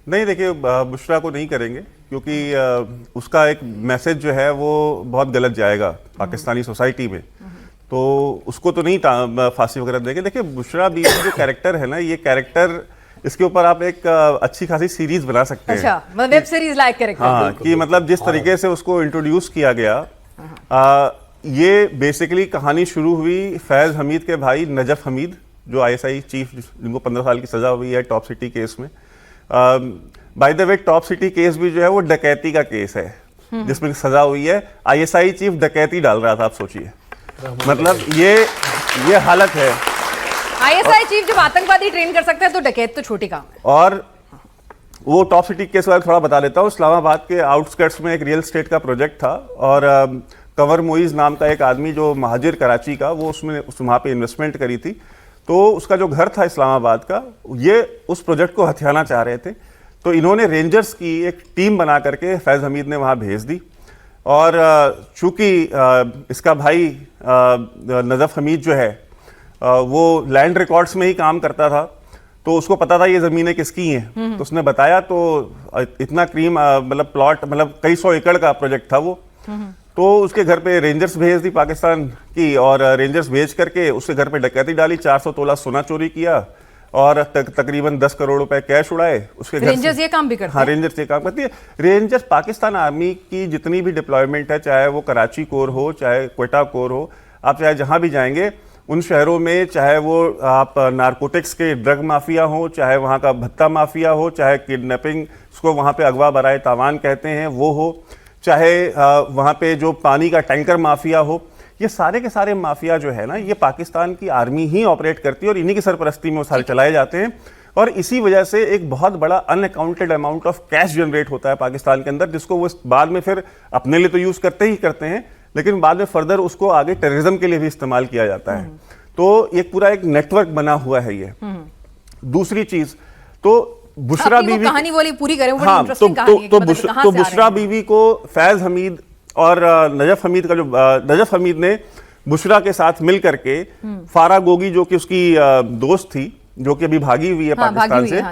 नहीं, देखिए बुशरा को नहीं करेंगे, क्योंकि उसका एक मैसेज जो है वो बहुत गलत जाएगा पाकिस्तानी सोसाइटी में, तो उसको तो नहीं फांसी वगैरह देंगे। देखिए बुशरा बीवी जो कैरेक्टर है ना, ये कैरेक्टर, इसके ऊपर आप एक अच्छी खासी सीरीज बना सकते हैं। अच्छा, मतलब वेब सीरीज लाइक कैरेक्टर। हाँ, कि मतलब जिस तरीके से उसको इंट्रोड्यूस किया गया, ये बेसिकली कहानी शुरू हुई फैज हमीद के भाई नजफ हमीद, जो ISI चीफ, जिनको 15 साल की सजा हुई है टॉप सिटी केस में। By the way, top city case भी जो है वो डकैती का केस है, जिसमें सजा हुई है। ISI चीफ डकैती डाल रहा था, आप सोचिए, मतलब ये हालत है। ISI चीफ जब आतंकवादी ट्रेन कर सकते हैं तो डकैत तो छोटी काम है। और वो टॉप सिटी केस के बारे में थोड़ा बता देता हूँ। इस्लामाबाद के आउटस्कर्ट्स में एक रियल एस्टेट का प्रोजेक्ट था, और कंवर मोइज नाम का एक आदमी जो महाजिर कराची का, वो उसमें वहाँ पे इन्वेस्टमेंट करी थी। तो उसका जो घर था इस्लामाबाद का, ये उस प्रोजेक्ट को हथियाना चाह रहे थे, तो इन्होंने रेंजर्स की एक टीम बना करके फैज़ हमीद ने वहाँ भेज दी। और चूंकि इसका भाई नजफ हमीद जो है वो लैंड रिकॉर्ड्स में ही काम करता था, तो उसको पता था ये ज़मीनें किसकी हैं, तो उसने बताया। तो इतना क्रीम मतलब प्लॉट, मतलब कई 100 एकड़ का प्रोजेक्ट था वो, तो उसके घर पे रेंजर्स भेज दी पाकिस्तान की, और रेंजर्स भेज करके उसके घर पे डकैती डाली, 400 तोला सोना चोरी किया और तकरीबन 10 करोड़ रुपए कैश उड़ाए उसके घर से। रेंजर्स ये काम भी करते हाँ, हैं? रेंजर्स ये काम करती है। रेंजर्स पाकिस्तान आर्मी की जितनी भी डिप्लॉयमेंट है, चाहे वो कराची कोर हो, चाहे क्वेटा कोर हो, आप चाहे जहां भी जाएंगे उन शहरों में, चाहे वो आप नारकोटिक्स के ड्रग माफिया हो, चाहे वहाँ का भत्ता माफिया हो, चाहे किडनैपिंग, उसको वहाँ पे अगवा बराए तावान कहते हैं वो हो, चाहे वहाँ पे जो पानी का टैंकर माफिया हो, ये सारे के सारे माफिया जो है ना, ये पाकिस्तान की आर्मी ही ऑपरेट करती है और इन्हीं की सरपरस्ती में वो सारे चलाए जाते हैं। और इसी वजह से एक बहुत बड़ा unaccounted amount of cash generate होता है पाकिस्तान के अंदर, जिसको वो बाद में फिर अपने लिए तो यूज करते ही करते हैं, लेकिन बाद में फर्दर उसको आगे टेररिज्म के लिए भी इस्तेमाल किया जाता है। तो एक पूरा एक नेटवर्क बना हुआ है ये। दूसरी चीज, तो बुशरा बीवी कहानी बोली पूरी करें, वो बड़ी हाँ, इंटरेस्टिंग कहानी है कि मतलब कहाँ तो से आ रहे बुशरा हैं? बीवी को फैज हमीद और नजफ हमीद का जो नजफ हमीद ने बुशरा के साथ मिल करके, फारा गोगी जो कि उसकी दोस्त थी, जो कि अभी भागी हुई है पाकिस्तान से,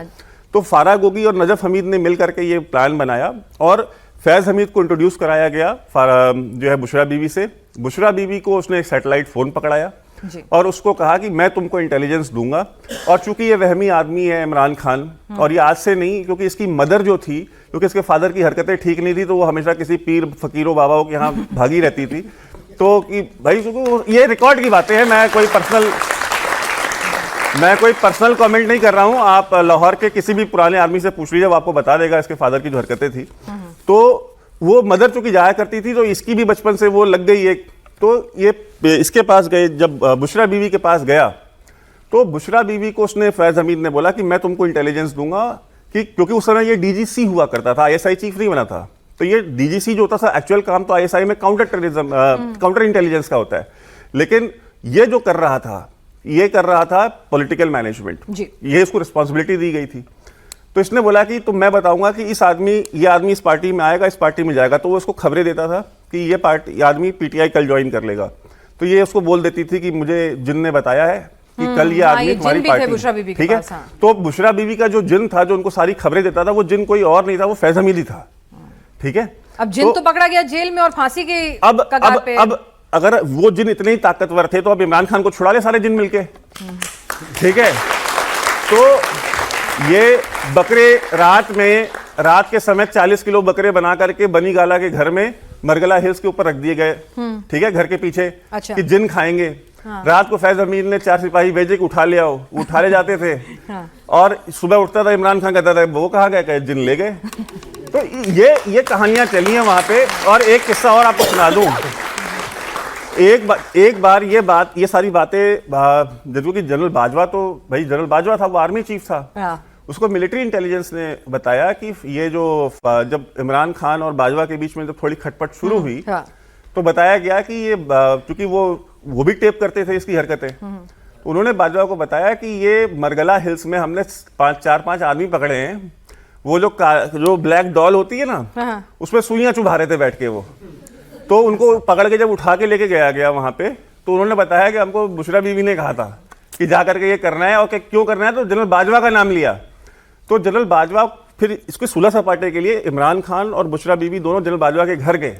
तो फारा गोगी और नजफ हमीद ने मिल करके ये प्लान बनाया और फैज हमीद को इंट्रोड्यूस कराया गया जो है बुशरा बीवी से। बुशरा बीवी को उसने एक सैटेलाइट फोन पकड़ाया और उसको कहा कि मैं तुमको इंटेलिजेंस दूंगा। और चूंकि ये वहमी आदमी है इमरान खान, और ये आज से नहीं, क्योंकि इसकी मदर जो थी, क्योंकि इसके फादर की हरकतें ठीक नहीं थी, तो वो हमेशा किसी पीर फकीरों बाबाओं के यहाँ भागी रहती थी। तो कि भाई ये रिकॉर्ड की बातें हैं, मैं कोई पर्सनल कमेंट नहीं कर रहा हूं। आप लाहौर के किसी भी पुराने आर्मी से पूछ लीजिए, वो आपको बता देगा इसके फादर की जो हरकतें थी। तो वो मदर चूंकि जाया करती थी, तो इसकी भी बचपन से वो लग गई एक। तो ये इसके पास गए, जब बुशरा बीवी के पास गया, तो बुशरा बीवी को उसने फैज हमीद ने बोला कि मैं तुमको इंटेलिजेंस दूंगा, कि क्योंकि उस समय ये डीजीसी हुआ करता था, आईएसआई चीफ नहीं बना था। तो ये डीजीसी जो होता था, एक्चुअल काम तो आईएसआई में काउंटर टेररिज्म, काउंटर इंटेलिजेंस का होता है, लेकिन ये जो कर रहा था, ये कर रहा था पॉलिटिकल मैनेजमेंट, ये इसको रिस्पॉन्सिबिलिटी दी गई थी। तो इसने बोला कि तो मैं बताऊंगा कि ये आदमी इस पार्टी में आएगा, इस पार्टी में जाएगा। तो वो उसको खबरें देता था कि ये आदमी पीटीआई कल ज्वाइन कर लेगा। तो ये उसको बोल देती थी कि मुझे जिन ने बताया है कि कल ये आदमी तुम्हारी पार्टी, ठीक है। तो बुशरा बीवी का जो जिन था, जो उनको सारी खबरें देता था, वो जिन कोई और नहीं था, वो फैज हमीद ही था, ठीक है। अब जिन तो पकड़ा गया जेल में और फांसी के कगार पे। अब अगर वो जिन इतने ही ताकतवर थे, तो अब इमरान खान को छुड़ा ले सारे जिन मिलके, ठीक है। तो ये बकरे रात के समय 40 किलो बकरे बना करके बनी गाला के घर में मरगला हिल्स के ऊपर रख दिए गए, ठीक है, घर के पीछे, अच्छा। कि जिन खाएंगे। रात को फैज हमीद ने 4 सिपाही भेजे कि उठा ले आओ, उठा ले जाते थे। और सुबह उठता था, इमरान खान कहता था वो कहाँ गए, जिन ले गए। तो ये कहानियां चली हैं वहां पे। और एक किस्सा और आपको सुना दूं। एक बार ये सारी बातें, जब कि जनरल बाजवा, तो भाई जनरल बाजवा था, वो आर्मी चीफ था, उसको मिलिट्री इंटेलिजेंस ने बताया कि ये जो जब इमरान खान और बाजवा के बीच में जब थोड़ी खटपट शुरू हुई, तो बताया गया कि ये क्योंकि वो भी टेप करते थे इसकी हरकतें, तो उन्होंने बाजवा को बताया कि ये मरगला हिल्स में हमने 4-5 आदमी पकड़े हैं, वो जो ब्लैक डॉल होती है ना, उसमें सुइयां चुभा रहे थे बैठ के वो। तो उनको पकड़ के जब उठा के लेके गया वहां पे, तो उन्होंने बताया कि हमको बुशरा बीवी ने कहा था कि जा करके ये करना है, और क्यों करना है, तो जनरल बाजवा का नाम लिया। तो जनरल बाजवा फिर इसको सुलह सपाटे के लिए इमरान खान और बुशरा बीवी दोनों जनरल बाजवा के घर गए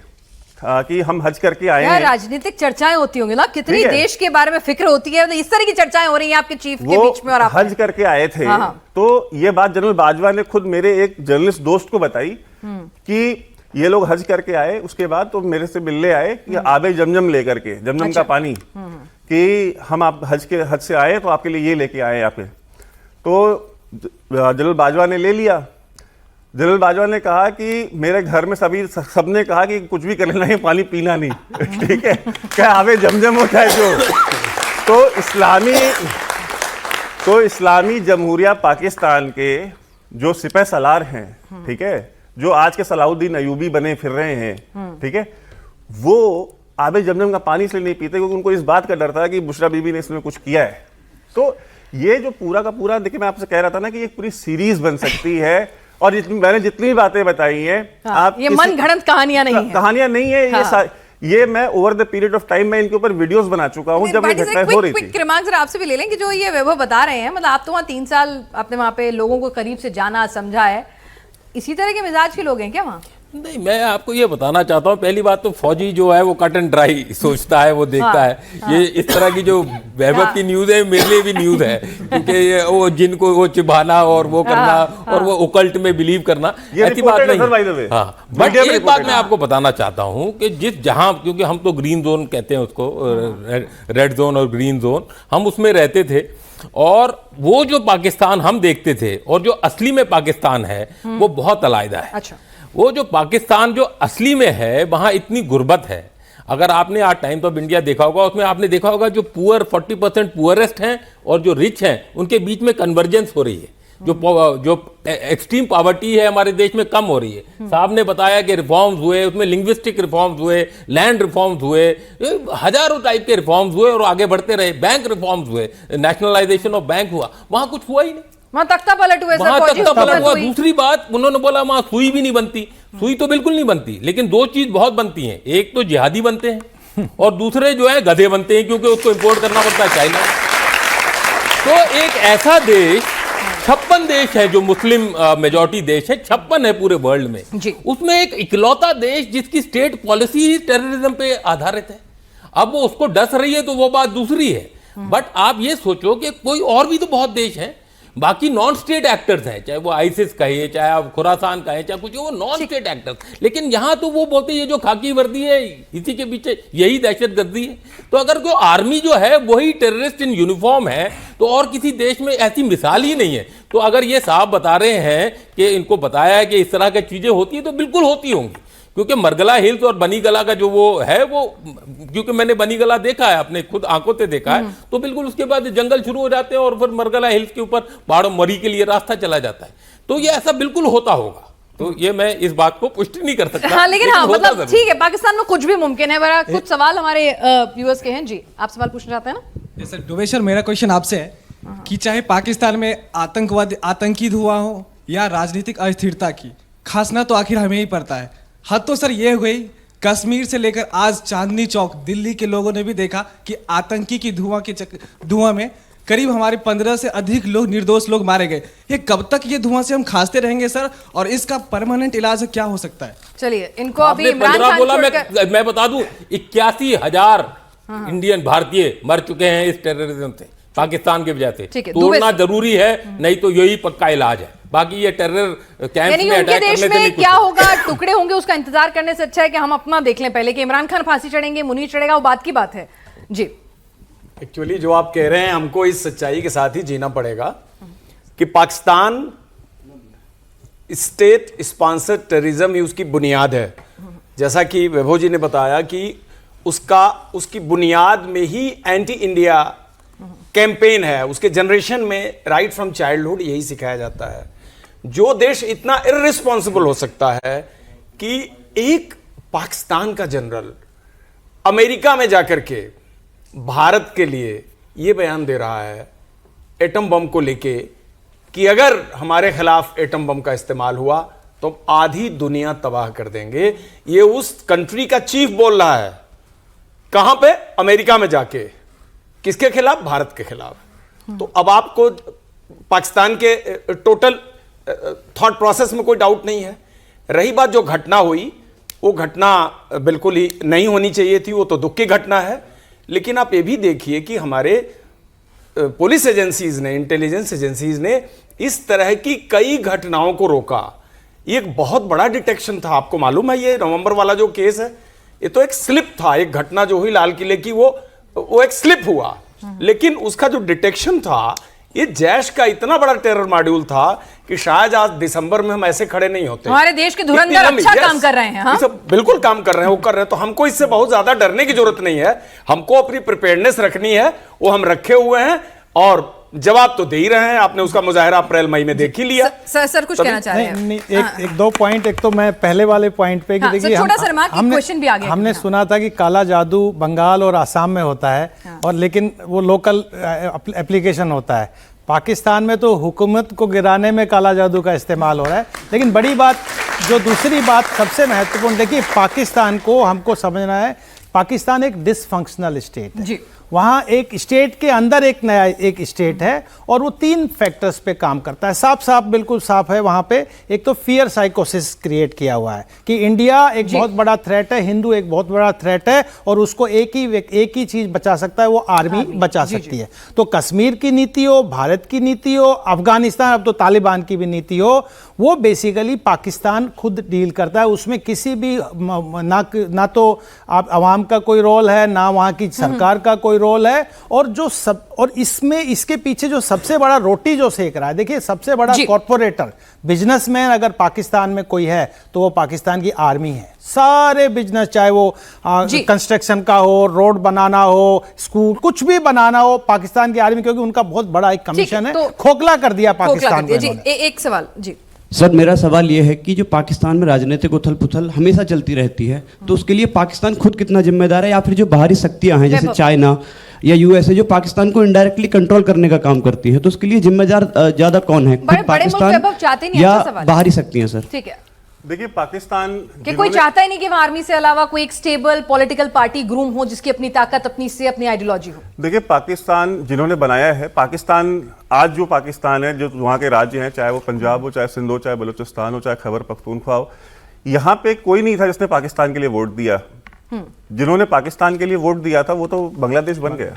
कि हम हज करके आए हैं। राजनीतिक चर्चाएं होती होंगी ना, कितनी देश के बारे में फिक्र होती है, इस तरह की चर्चाएं हो रही हैं आपके चीफ के बीच में। और आप हज करके आए थे। तो ये बात जनरल बाजवा ने खुद मेरे एक जर्नलिस्ट दोस्त को बताई कि ये लोग हज करके आए, उसके बाद तो मेरे से मिलने आए कि आबे जमजम लेकर के, जमजम का पानी, कि हम आप हज से आए तो आपके लिए ये लेके आए यहाँ पे। तो जनरल बाजवा ने ले लिया। जनरल बाजवा ने कहा कि मेरे घर में सबने कहा कि कुछ भी कर लेना है, पानी पीना नहीं, ठीक है, क्या आबे जमजम होता है जो। तो इस्लामी जमहूरिया पाकिस्तान के जो सिपह सलार हैं, ठीक है, जो आज के सलाउद्दीन अयूबी बने फिर रहे हैं, ठीक है, वो आबे जमजम का पानी इसलिए नहीं पीते क्योंकि उनको इस बात का डर था कि बुशरा बीबी ने इसमें कुछ किया है। तो ये जो पूरा का पूरा, देखिए मैं आपसे कह रहा था ना कि एक पूरी सीरीज बन सकती है। और मैंने जितनी बातें बताई हैं, आप ये मनगढ़ंत कहानियां नहीं है, ये मैं over the period of time में इनके ऊपर वीडियोस बना चुका हूं जब ये घटनाएं हो रही थी। क्रमांक जरा आपसे भी ले लें कि जो ये वैभव बता रहे हैं, मतलब आप तो वहाँ 3 साल आपने वहाँ पे लोगों को करीब से जाना समझा है, इसी तरह के मिजाज के लोग हैं क्या वहाँ? नहीं, मैं आपको ये बताना चाहता हूँ, पहली बात तो फौजी जो है वो कट एंड ड्राई सोचता है, वो देखता है। ये इस तरह की जो वैभव की न्यूज़ है मेरे लिए भी न्यूज़ है, क्योंकि ये वो जिनको वो चिढ़ाना और वो करना और वो ओकल्ट में बिलीव करना, ऐसी बात नहीं। हाँ, बट एक बात मैं आपको बताना चाहता हूँ कि जहाँ, क्योंकि हम तो ग्रीन जोन कहते हैं उसको, रेड जोन और ग्रीन जोन, हम उसमें रहते थे, और वो जो पाकिस्तान हम देखते थे और जो असली में पाकिस्तान है वो बहुत अलग है। अच्छा, वो जो पाकिस्तान जो असली में है वहां इतनी गुर्बत है। अगर आपने आज टाइम्स ऑफ इंडिया देखा होगा, उसमें आपने देखा होगा जो पुअर 40% पुअरेस्ट हैं और जो रिच हैं उनके बीच में कन्वर्जेंस हो रही है। जो एक्सट्रीम पॉवर्टी है हमारे देश में कम हो रही है। साहब ने बताया कि रिफॉर्म्स हुए, उसमें लिंग्विस्टिक रिफॉर्म्स हुए, लैंड रिफॉर्म्स हुए, हजारों टाइप के रिफॉर्म्स हुए और आगे बढ़ते रहे। बैंक रिफॉर्म्स हुए, नेशनलाइजेशन ऑफ बैंक हुआ, वहां कुछ हुआ ही नहीं। वहां तख्ता पलट हुए, वहां तख्ता पलट हुआ। दूसरी बात उन्होंने बोला वहां सुई भी नहीं बनती। सुई तो बिल्कुल नहीं बनती, लेकिन दो चीज बहुत बनती हैं, एक तो जिहादी बनते हैं और दूसरे जो है गधे बनते हैं, क्योंकि उसको इंपोर्ट करना पड़ता है चाइना। तो एक ऐसा देश, 56 देश है जो मुस्लिम मेजॉरिटी देश है, 56 है पूरे वर्ल्ड में, उसमें एक इकलौता देश जिसकी स्टेट पॉलिसी ही टेररिज्म पे आधारित है। अब वो उसको डस रही है तो वो बात दूसरी है, बट आप ये सोचो कि कोई और भी तो बहुत देश हैं, बाकी नॉन स्टेट एक्टर्स हैं, चाहे वो आईसिस कहे, चाहे आप खुरासान कहे, चाहे कुछ, वो नॉन स्टेट एक्टर्स। लेकिन यहां तो वो बोलते हैं ये जो खाकी वर्दी है इसी के पीछे यही दहशतगर्दी है। तो अगर कोई आर्मी जो है वही टेररिस्ट इन यूनिफॉर्म है तो और किसी देश में ऐसी मिसाल ही नहीं है। तो अगर ये साहब बता रहे हैं कि इनको बताया है कि इस तरह की चीजें होती है, तो बिल्कुल होती होंगी, क्योंकि मरगला हिल्स और बनीगला का जो वो है, वो क्योंकि मैंने बनीगला देखा है, अपने खुद आंखों से देखा है, तो बिल्कुल उसके बाद जंगल शुरू हो जाते हैं और फिर मरगला हिल्स के ऊपर पहाड़ों मरी के लिए रास्ता चला जाता है। तो ये ऐसा बिल्कुल होता होगा, तो ये मैं इस बात को पुष्टि नहीं कर सकता। हाँ, लेकिन हाँ, मतलब ठीक है, पाकिस्तान में कुछ भी मुमकिन है। बड़ा कुछ सवाल हमारे व्यूअर्स के हैं। जी, आप सवाल पूछना चाहते हैं ना? सर दुबे, मेरा क्वेश्चन आपसे है कि चाहे पाकिस्तान में आतंकी धुआं हो या राजनीतिक अस्थिरता की, खासना तो आखिर हमें ही पड़ता है। हद तो सर ये हुई, कश्मीर से लेकर आज चांदनी चौक दिल्ली के लोगों ने भी देखा कि आतंकी की धुआं में करीब हमारे 15 से अधिक लोग, निर्दोष लोग मारे गए। ये कब तक ये धुआं से हम खांसते रहेंगे सर, और इसका परमानेंट इलाज क्या हो सकता है? चलिए, इनको अभी इमरान खान बोला, मैं बता दूं 81,000 इंडियन भारतीय मर चुके हैं इस टेररिज्म से, पाकिस्तान की वजह से। तोड़ना जरूरी है, नहीं तो यही पक्का इलाज है। बाकी ये टेरर कैंप में अटैक करने से नहीं क्या होगा, टुकड़े होंगे, उसका इंतजार करने से अच्छा है कि हम अपना देख लें पहले कि इमरान खान फांसी चढ़ेंगे, मुनीर चढ़ेगा, वो बात की बात है। जी, एक्चुअली जो आप कह रहे हैं, हमको इस सच्चाई के साथ ही जीना पड़ेगा कि पाकिस्तान स्टेट स्पॉन्सर्ड टेररिज्म ही उसकी बुनियाद है। जैसा कि वैभव जी ने बताया कि उसकी बुनियाद में ही एंटी इंडिया कैंपेन है। उसके जनरेशन में राइट फ्रॉम चाइल्डहुड यही सिखाया जाता है। जो देश इतना इररिस्पॉन्सिबल हो सकता है कि एक पाकिस्तान का जनरल अमेरिका में जाकर के भारत के लिए यह बयान दे रहा है एटम बम को लेके कि अगर हमारे खिलाफ एटम बम का इस्तेमाल हुआ तो आधी दुनिया तबाह कर देंगे। ये उस कंट्री का चीफ बोल रहा है, कहां पे? अमेरिका में जाके। किसके खिलाफ? भारत के खिलाफ। तो अब आपको पाकिस्तान के टोटल थॉट प्रोसेस में कोई डाउट नहीं है। रही बात जो घटना हुई, वो घटना बिल्कुल ही नहीं होनी चाहिए थी, वो तो दुख की घटना है। लेकिन आप ये भी देखिए कि हमारे पुलिस एजेंसीज ने, इंटेलिजेंस एजेंसीज ने इस तरह की कई घटनाओं को रोका। ये एक बहुत बड़ा डिटेक्शन था। आपको मालूम है ये नवंबर वाला जो केस है, ये तो एक स्लिप था। एक घटना जो हुई लाल किले की, वो एक स्लिप हुआ, लेकिन उसका जो डिटेक्शन था, ये जैश का इतना बड़ा टेरर मॉड्यूल था कि शायद आज दिसंबर में हम ऐसे खड़े नहीं होते। हमारे देश के धुरंधर अच्छा काम कर रहे हैं। हाँ? सब बिल्कुल काम कर रहे हैं, वो कर रहे हैं। तो हमको इससे बहुत ज्यादा डरने की जरूरत नहीं है। हमको अपनी प्रिपेयर्डनेस रखनी है, वो हम रखे हुए हैं और जवाब तो दे ही रहे हैं। आपने उसका मुजाहरा अप्रैल मई में देख ही लिया। सर कुछ कहना चाह रहे हैं? नहीं, एक दो पॉइंट। एक तो मैं पहले वाले पॉइंट पे कि देखिए, हमने सुना था कि काला जादू बंगाल और आसाम में होता है, और लेकिन वो लोकल एप्लीकेशन होता है। पाकिस्तान में तो हुकूमत को गिराने में काला जादू का इस्तेमाल हो रहा है। लेकिन बड़ी बात, जो दूसरी बात सबसे महत्वपूर्ण, देखिए पाकिस्तान को हमको समझना है, पाकिस्तान एक डिसफंक्शनल स्टेट है। वहाँ एक स्टेट के अंदर एक नया एक स्टेट है और वो 3 फैक्टर्स पे काम करता है। साफ साफ बिल्कुल साफ है वहाँ पे। एक तो फियर साइकोसिस क्रिएट किया हुआ है कि इंडिया एक बहुत बड़ा थ्रेट है, हिंदू एक बहुत बड़ा थ्रेट है और उसको एक ही चीज़ बचा सकता है, वो आर्मी बचा सकती है। तो कश्मीर की नीति हो, भारत की नीति हो, अफगानिस्तान अब तो तालिबान की भी नीति हो, वो बेसिकली पाकिस्तान खुद डील करता है। उसमें किसी भी ना तो आप अवाम का कोई रोल है, ना वहाँ की सरकार का कोई रोल है। और इसमें इसके पीछे जो सबसे बड़ा रोटी जो सेक रहा है, देखिए सबसे बड़ा कॉर्पोरेटर बिजनेसमैन अगर पाकिस्तान में कोई है तो वो पाकिस्तान की आर्मी है। सारे बिजनेस, चाहे वो कंस्ट्रक्शन का हो, रोड बनाना हो, स्कूल कुछ भी बनाना हो, पाकिस्तान की आर्मी, क्योंकि उनका बहुत बड़ा एक कमीशन है। तो खोखला कर दिया पाकिस्तान को। जी एक सवाल जी सर, मेरा सवाल यह है कि जो पाकिस्तान में राजनीतिक उथल पुथल हमेशा चलती रहती है, तो उसके लिए पाकिस्तान खुद कितना जिम्मेदार है, या फिर जो बाहरी शक्तियां हैं जैसे चाइना या यूएसए जो पाकिस्तान को इनडायरेक्टली कंट्रोल करने का काम करती है, तो उसके लिए जिम्मेदार ज्यादा कौन है, खुद पाकिस्तान या बाहरी शक्तियां? सर ठीक है, देखिए पाकिस्तान कि कोई चाहता ही नहीं कि वहां आर्मी से अलावा कोई एक स्टेबल पॉलिटिकल पार्टी ग्रूम हो जिसकी अपनी ताकत, अपनी आइडियोलॉजी हो। देखिए पाकिस्तान जिन्होंने बनाया है, पाकिस्तान आज जो पाकिस्तान है, जो वहाँ के राज्य हैं, चाहे वो पंजाब हो, चाहे सिंध हो, चाहे बलूचिस्तान हो, चाहे खैबर पख्तूनख्वा हो, यहाँ पे कोई नहीं था जिसने पाकिस्तान के लिए वोट दिया। जिन्होंने पाकिस्तान के लिए वोट दिया था वो तो बांग्लादेश बन गया।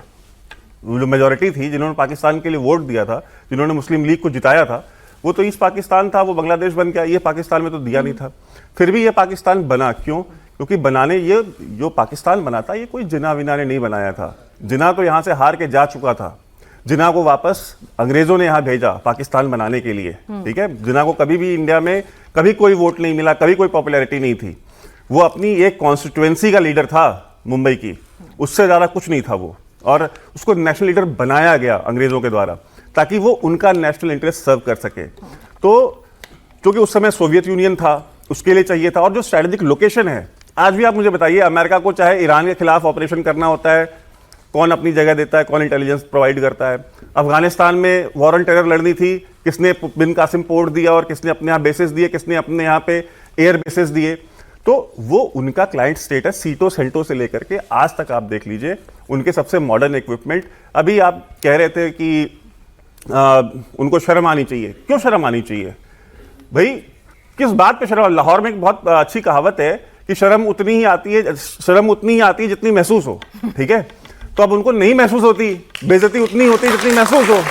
जो मेजोरिटी थी जिन्होंने पाकिस्तान के लिए वोट दिया था, जिन्होंने मुस्लिम लीग को जिताया था, वो तो ईस्ट पाकिस्तान था, वो बांग्लादेश बन गया। ये पाकिस्तान में तो दिया नहीं था। फिर भी ये पाकिस्तान बना क्यों? क्योंकि बनाने, ये जो पाकिस्तान बना था ये कोई जिन्ना विना ने नहीं बनाया था। जिन्ना तो यहाँ से हार के जा चुका था। जिन्ना को वापस अंग्रेजों ने यहाँ भेजा पाकिस्तान बनाने के लिए, ठीक है। जिन्ना को कभी भी इंडिया में कभी कोई वोट नहीं मिला, कभी कोई पॉपुलैरिटी नहीं थी। वो अपनी एक कॉन्स्टिट्यूएंसी का लीडर था मुंबई की, उससे ज़्यादा कुछ नहीं था वो। और उसको नेशनल लीडर बनाया गया अंग्रेजों के द्वारा ताकि वो उनका नेशनल इंटरेस्ट सर्व कर सके। तो क्योंकि उस समय सोवियत यूनियन था, उसके लिए चाहिए था। और जो स्ट्रेटेजिक लोकेशन है, आज भी आप मुझे बताइए, अमेरिका को चाहे ईरान के खिलाफ ऑपरेशन करना होता है, कौन अपनी जगह देता है, कौन इंटेलिजेंस प्रोवाइड करता है। अफगानिस्तान में वॉर ऑन टेरर लड़नी थी, किसने बिन कासिम पोर्ट दिया और किसने अपने यहाँ बेसिस दिए, किसने अपने यहाँ पे एयर बेसिस दिए। तो वो उनका क्लाइंट स्टेट है, सीटो सेंटो से लेकर के आज तक आप देख लीजिए उनके सबसे मॉडर्न इक्विपमेंट। अभी आप कह रहे थे कि उनको शर्म आनी चाहिए। क्यों शर्म आनी चाहिए भाई? किस बात पे शर्म? लाहौर में एक बहुत अच्छी कहावत है कि शर्म उतनी ही आती है जितनी महसूस हो, ठीक है। तो अब उनको नहीं महसूस होती, बेइज्जती उतनी होती जितनी महसूस हो।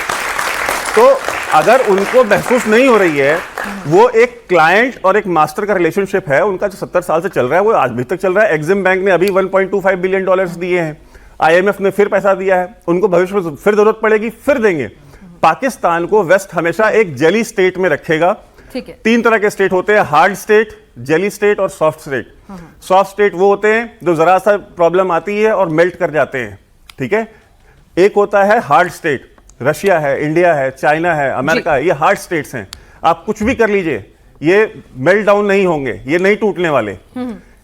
तो अगर उनको महसूस नहीं हो रही है, वो एक क्लाइंट और एक मास्टर का रिलेशनशिप है उनका, जो 70 साल से चल रहा है, वो आज भी तक चल रहा है। एक्सिम बैंक ने अभी 1.25 बिलियन डॉलर्स दिए हैं, IMF ने फिर पैसा दिया है, उनको भविष्य में फिर जरूरत पड़ेगी, फिर देंगे। पाकिस्तान को वेस्ट हमेशा एक जेली स्टेट में रखेगा। ठीक है। 3 तरह के स्टेट होते हैं, हार्ड स्टेट, जेली स्टेट और सॉफ्ट स्टेट। सॉफ्ट स्टेट वो होते हैं जो जरा सा प्रॉब्लम आती है और मेल्ट कर जाते हैं, ठीक है। एक होता है हार्ड स्टेट, रशिया है, इंडिया है, चाइना है, अमेरिका है, ये हार्ड स्टेट्स हैं। आप कुछ भी कर लीजिए, ये मेल्ट डाउन नहीं होंगे, ये नहीं टूटने वाले।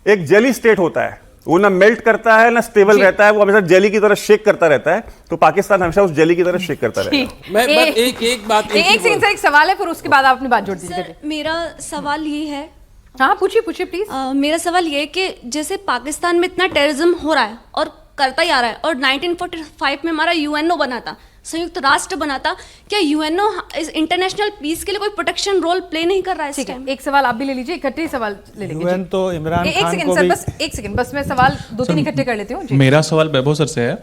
एक जेली स्टेट होता है, वो ना मेल्ट करता है ना स्टेबल रहता है, वो हमेशा जेली की तरह शेक करता रहता है। तो पाकिस्तान हमेशा उस जेली की तरह शेक करता रहता है। मैं एक बात एक सेकंड सर, एक सवाल है, फिर उसके बाद आप अपनी बात जोड़ दीजिए। सर, मेरा सवाल ये है। हाँ पूछिए प्लीज। मेरा सवाल ये है कि जैसे पाकिस्तान में इतना टेररिज्म हो रहा है और करता ही आ रहा है, और 1945 में हमारा UNO बना था, संयुक्त राष्ट्र बना था, क्या UNO इस इंटरनेशनल पीस के लिए कोई प्रोटेक्शन रोल प्ले नहीं कर रहा है इस टाइम? एक सवाल आप भी ले लीजिए, इकट्ठे सवाल ले लेंगे। UN तो इमरान एक खान सेकंड को सर, भी... एक सेकंड बस, मैं सवाल 2-3 इकट्ठे कर लेती हूँ। मेरा सवाल वैभव सर से है।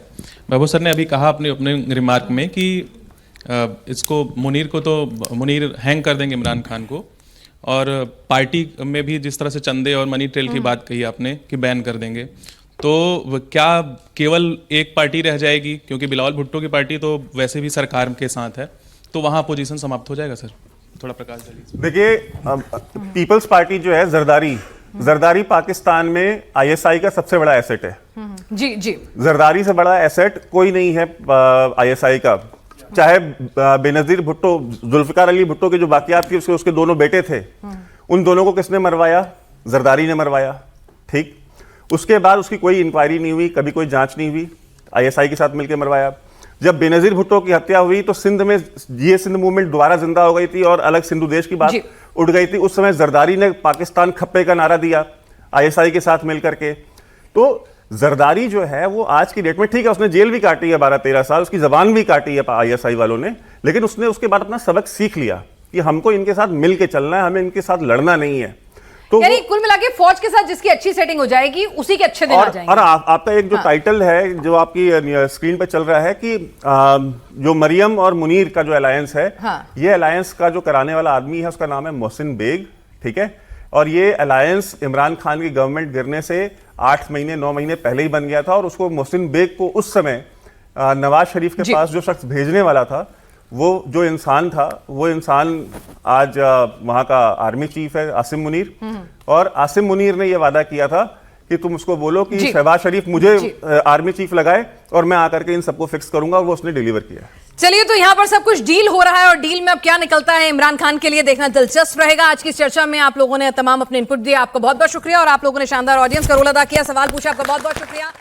वैभव सर ने अभी कहा अपने रिमार्क में कि इसको मुनीर हैंग कर देंगे इमरान खान को, और पार्टी में भी जिस तरह से चंदे और मनी ट्रेल की बात कही आपने कि बैन कर देंगे, तो क्या केवल एक पार्टी रह जाएगी? क्योंकि बिलावल भुट्टो की पार्टी तो वैसे भी सरकार के साथ है, तो वहाँ पोजीशन समाप्त हो जाएगा? सर थोड़ा प्रकाश डालिए। देखिए, पीपल्स पार्टी जो है, जरदारी पाकिस्तान में ISI का सबसे बड़ा एसेट है। जी जी, जरदारी से बड़ा एसेट कोई नहीं है ISI का। चाहे बेनजीर भुट्टो, जुल्फिकार अली भुट्टो के जो बाकियात थी, उसके 2 बेटे थे, उन दोनों को किसने मरवाया? जरदारी ने मरवाया, ठीक। उसके बाद उसकी कोई इंक्वायरी नहीं हुई, कभी कोई जांच नहीं हुई, ISI के साथ मिलकर मरवाया। जब बेनजीर भुट्टो की हत्या हुई तो सिंध में ये सिंध मूवमेंट दोबारा जिंदा हो गई थी और अलग सिंधु देश की बात उठ गई थी। उस समय जरदारी ने पाकिस्तान खप्पे का नारा दिया ISI के साथ मिलकर के। तो जरदारी जो है वो आज की डेट में, ठीक है उसने जेल भी काटी है 12-13 साल, उसकी जबान भी काटी है ISI वालों ने, लेकिन उसने उसके बाद अपना सबक सीख लिया कि हमको इनके साथ मिल के चलना है, हमें इनके साथ लड़ना नहीं है। तो यानी कुल मिला के फौज के साथ जिसकी अच्छी सेटिंग हो जाएगी उसी के अच्छे दिन आ जाएंगे। और आपका एक जो टाइटल है जो आपकी स्क्रीन पे चल रहा है कि जो मरियम और मुनीर का जो अलायंस है, ये अलायंस का जो कराने वाला आदमी है उसका नाम है मोहसिन बेग, ठीक है। और ये अलायंस इमरान खान की गवर्नमेंट गिरने से 8 महीने 9 महीने पहले ही बन गया था, और उसको मोहसिन बेग को उस समय नवाज शरीफ के पास जो शख्स भेजने वाला था, वो जो इंसान था, वो इंसान आज वहां का आर्मी चीफ है आसिम मुनीर। और आसिम मुनीर ने ये वादा किया था कि तुम उसको बोलो कि शहबाज शरीफ मुझे आर्मी चीफ लगाए और मैं आकर के इन सबको फिक्स करूंगा, और वो उसने डिलीवर किया। चलिए, तो यहां पर सब कुछ डील हो रहा है और डील में अब क्या निकलता है इमरान खान के लिए देखना दिलचस्प रहेगा। आज की इस चर्चा में आप लोगों ने तमाम अपने इनपुट दिए, आपका बहुत बहुत शुक्रिया, और आप लोगों ने शानदार ऑडियंस का रोल अदा किया, सवाल पूछा, आपका बहुत बहुत शुक्रिया।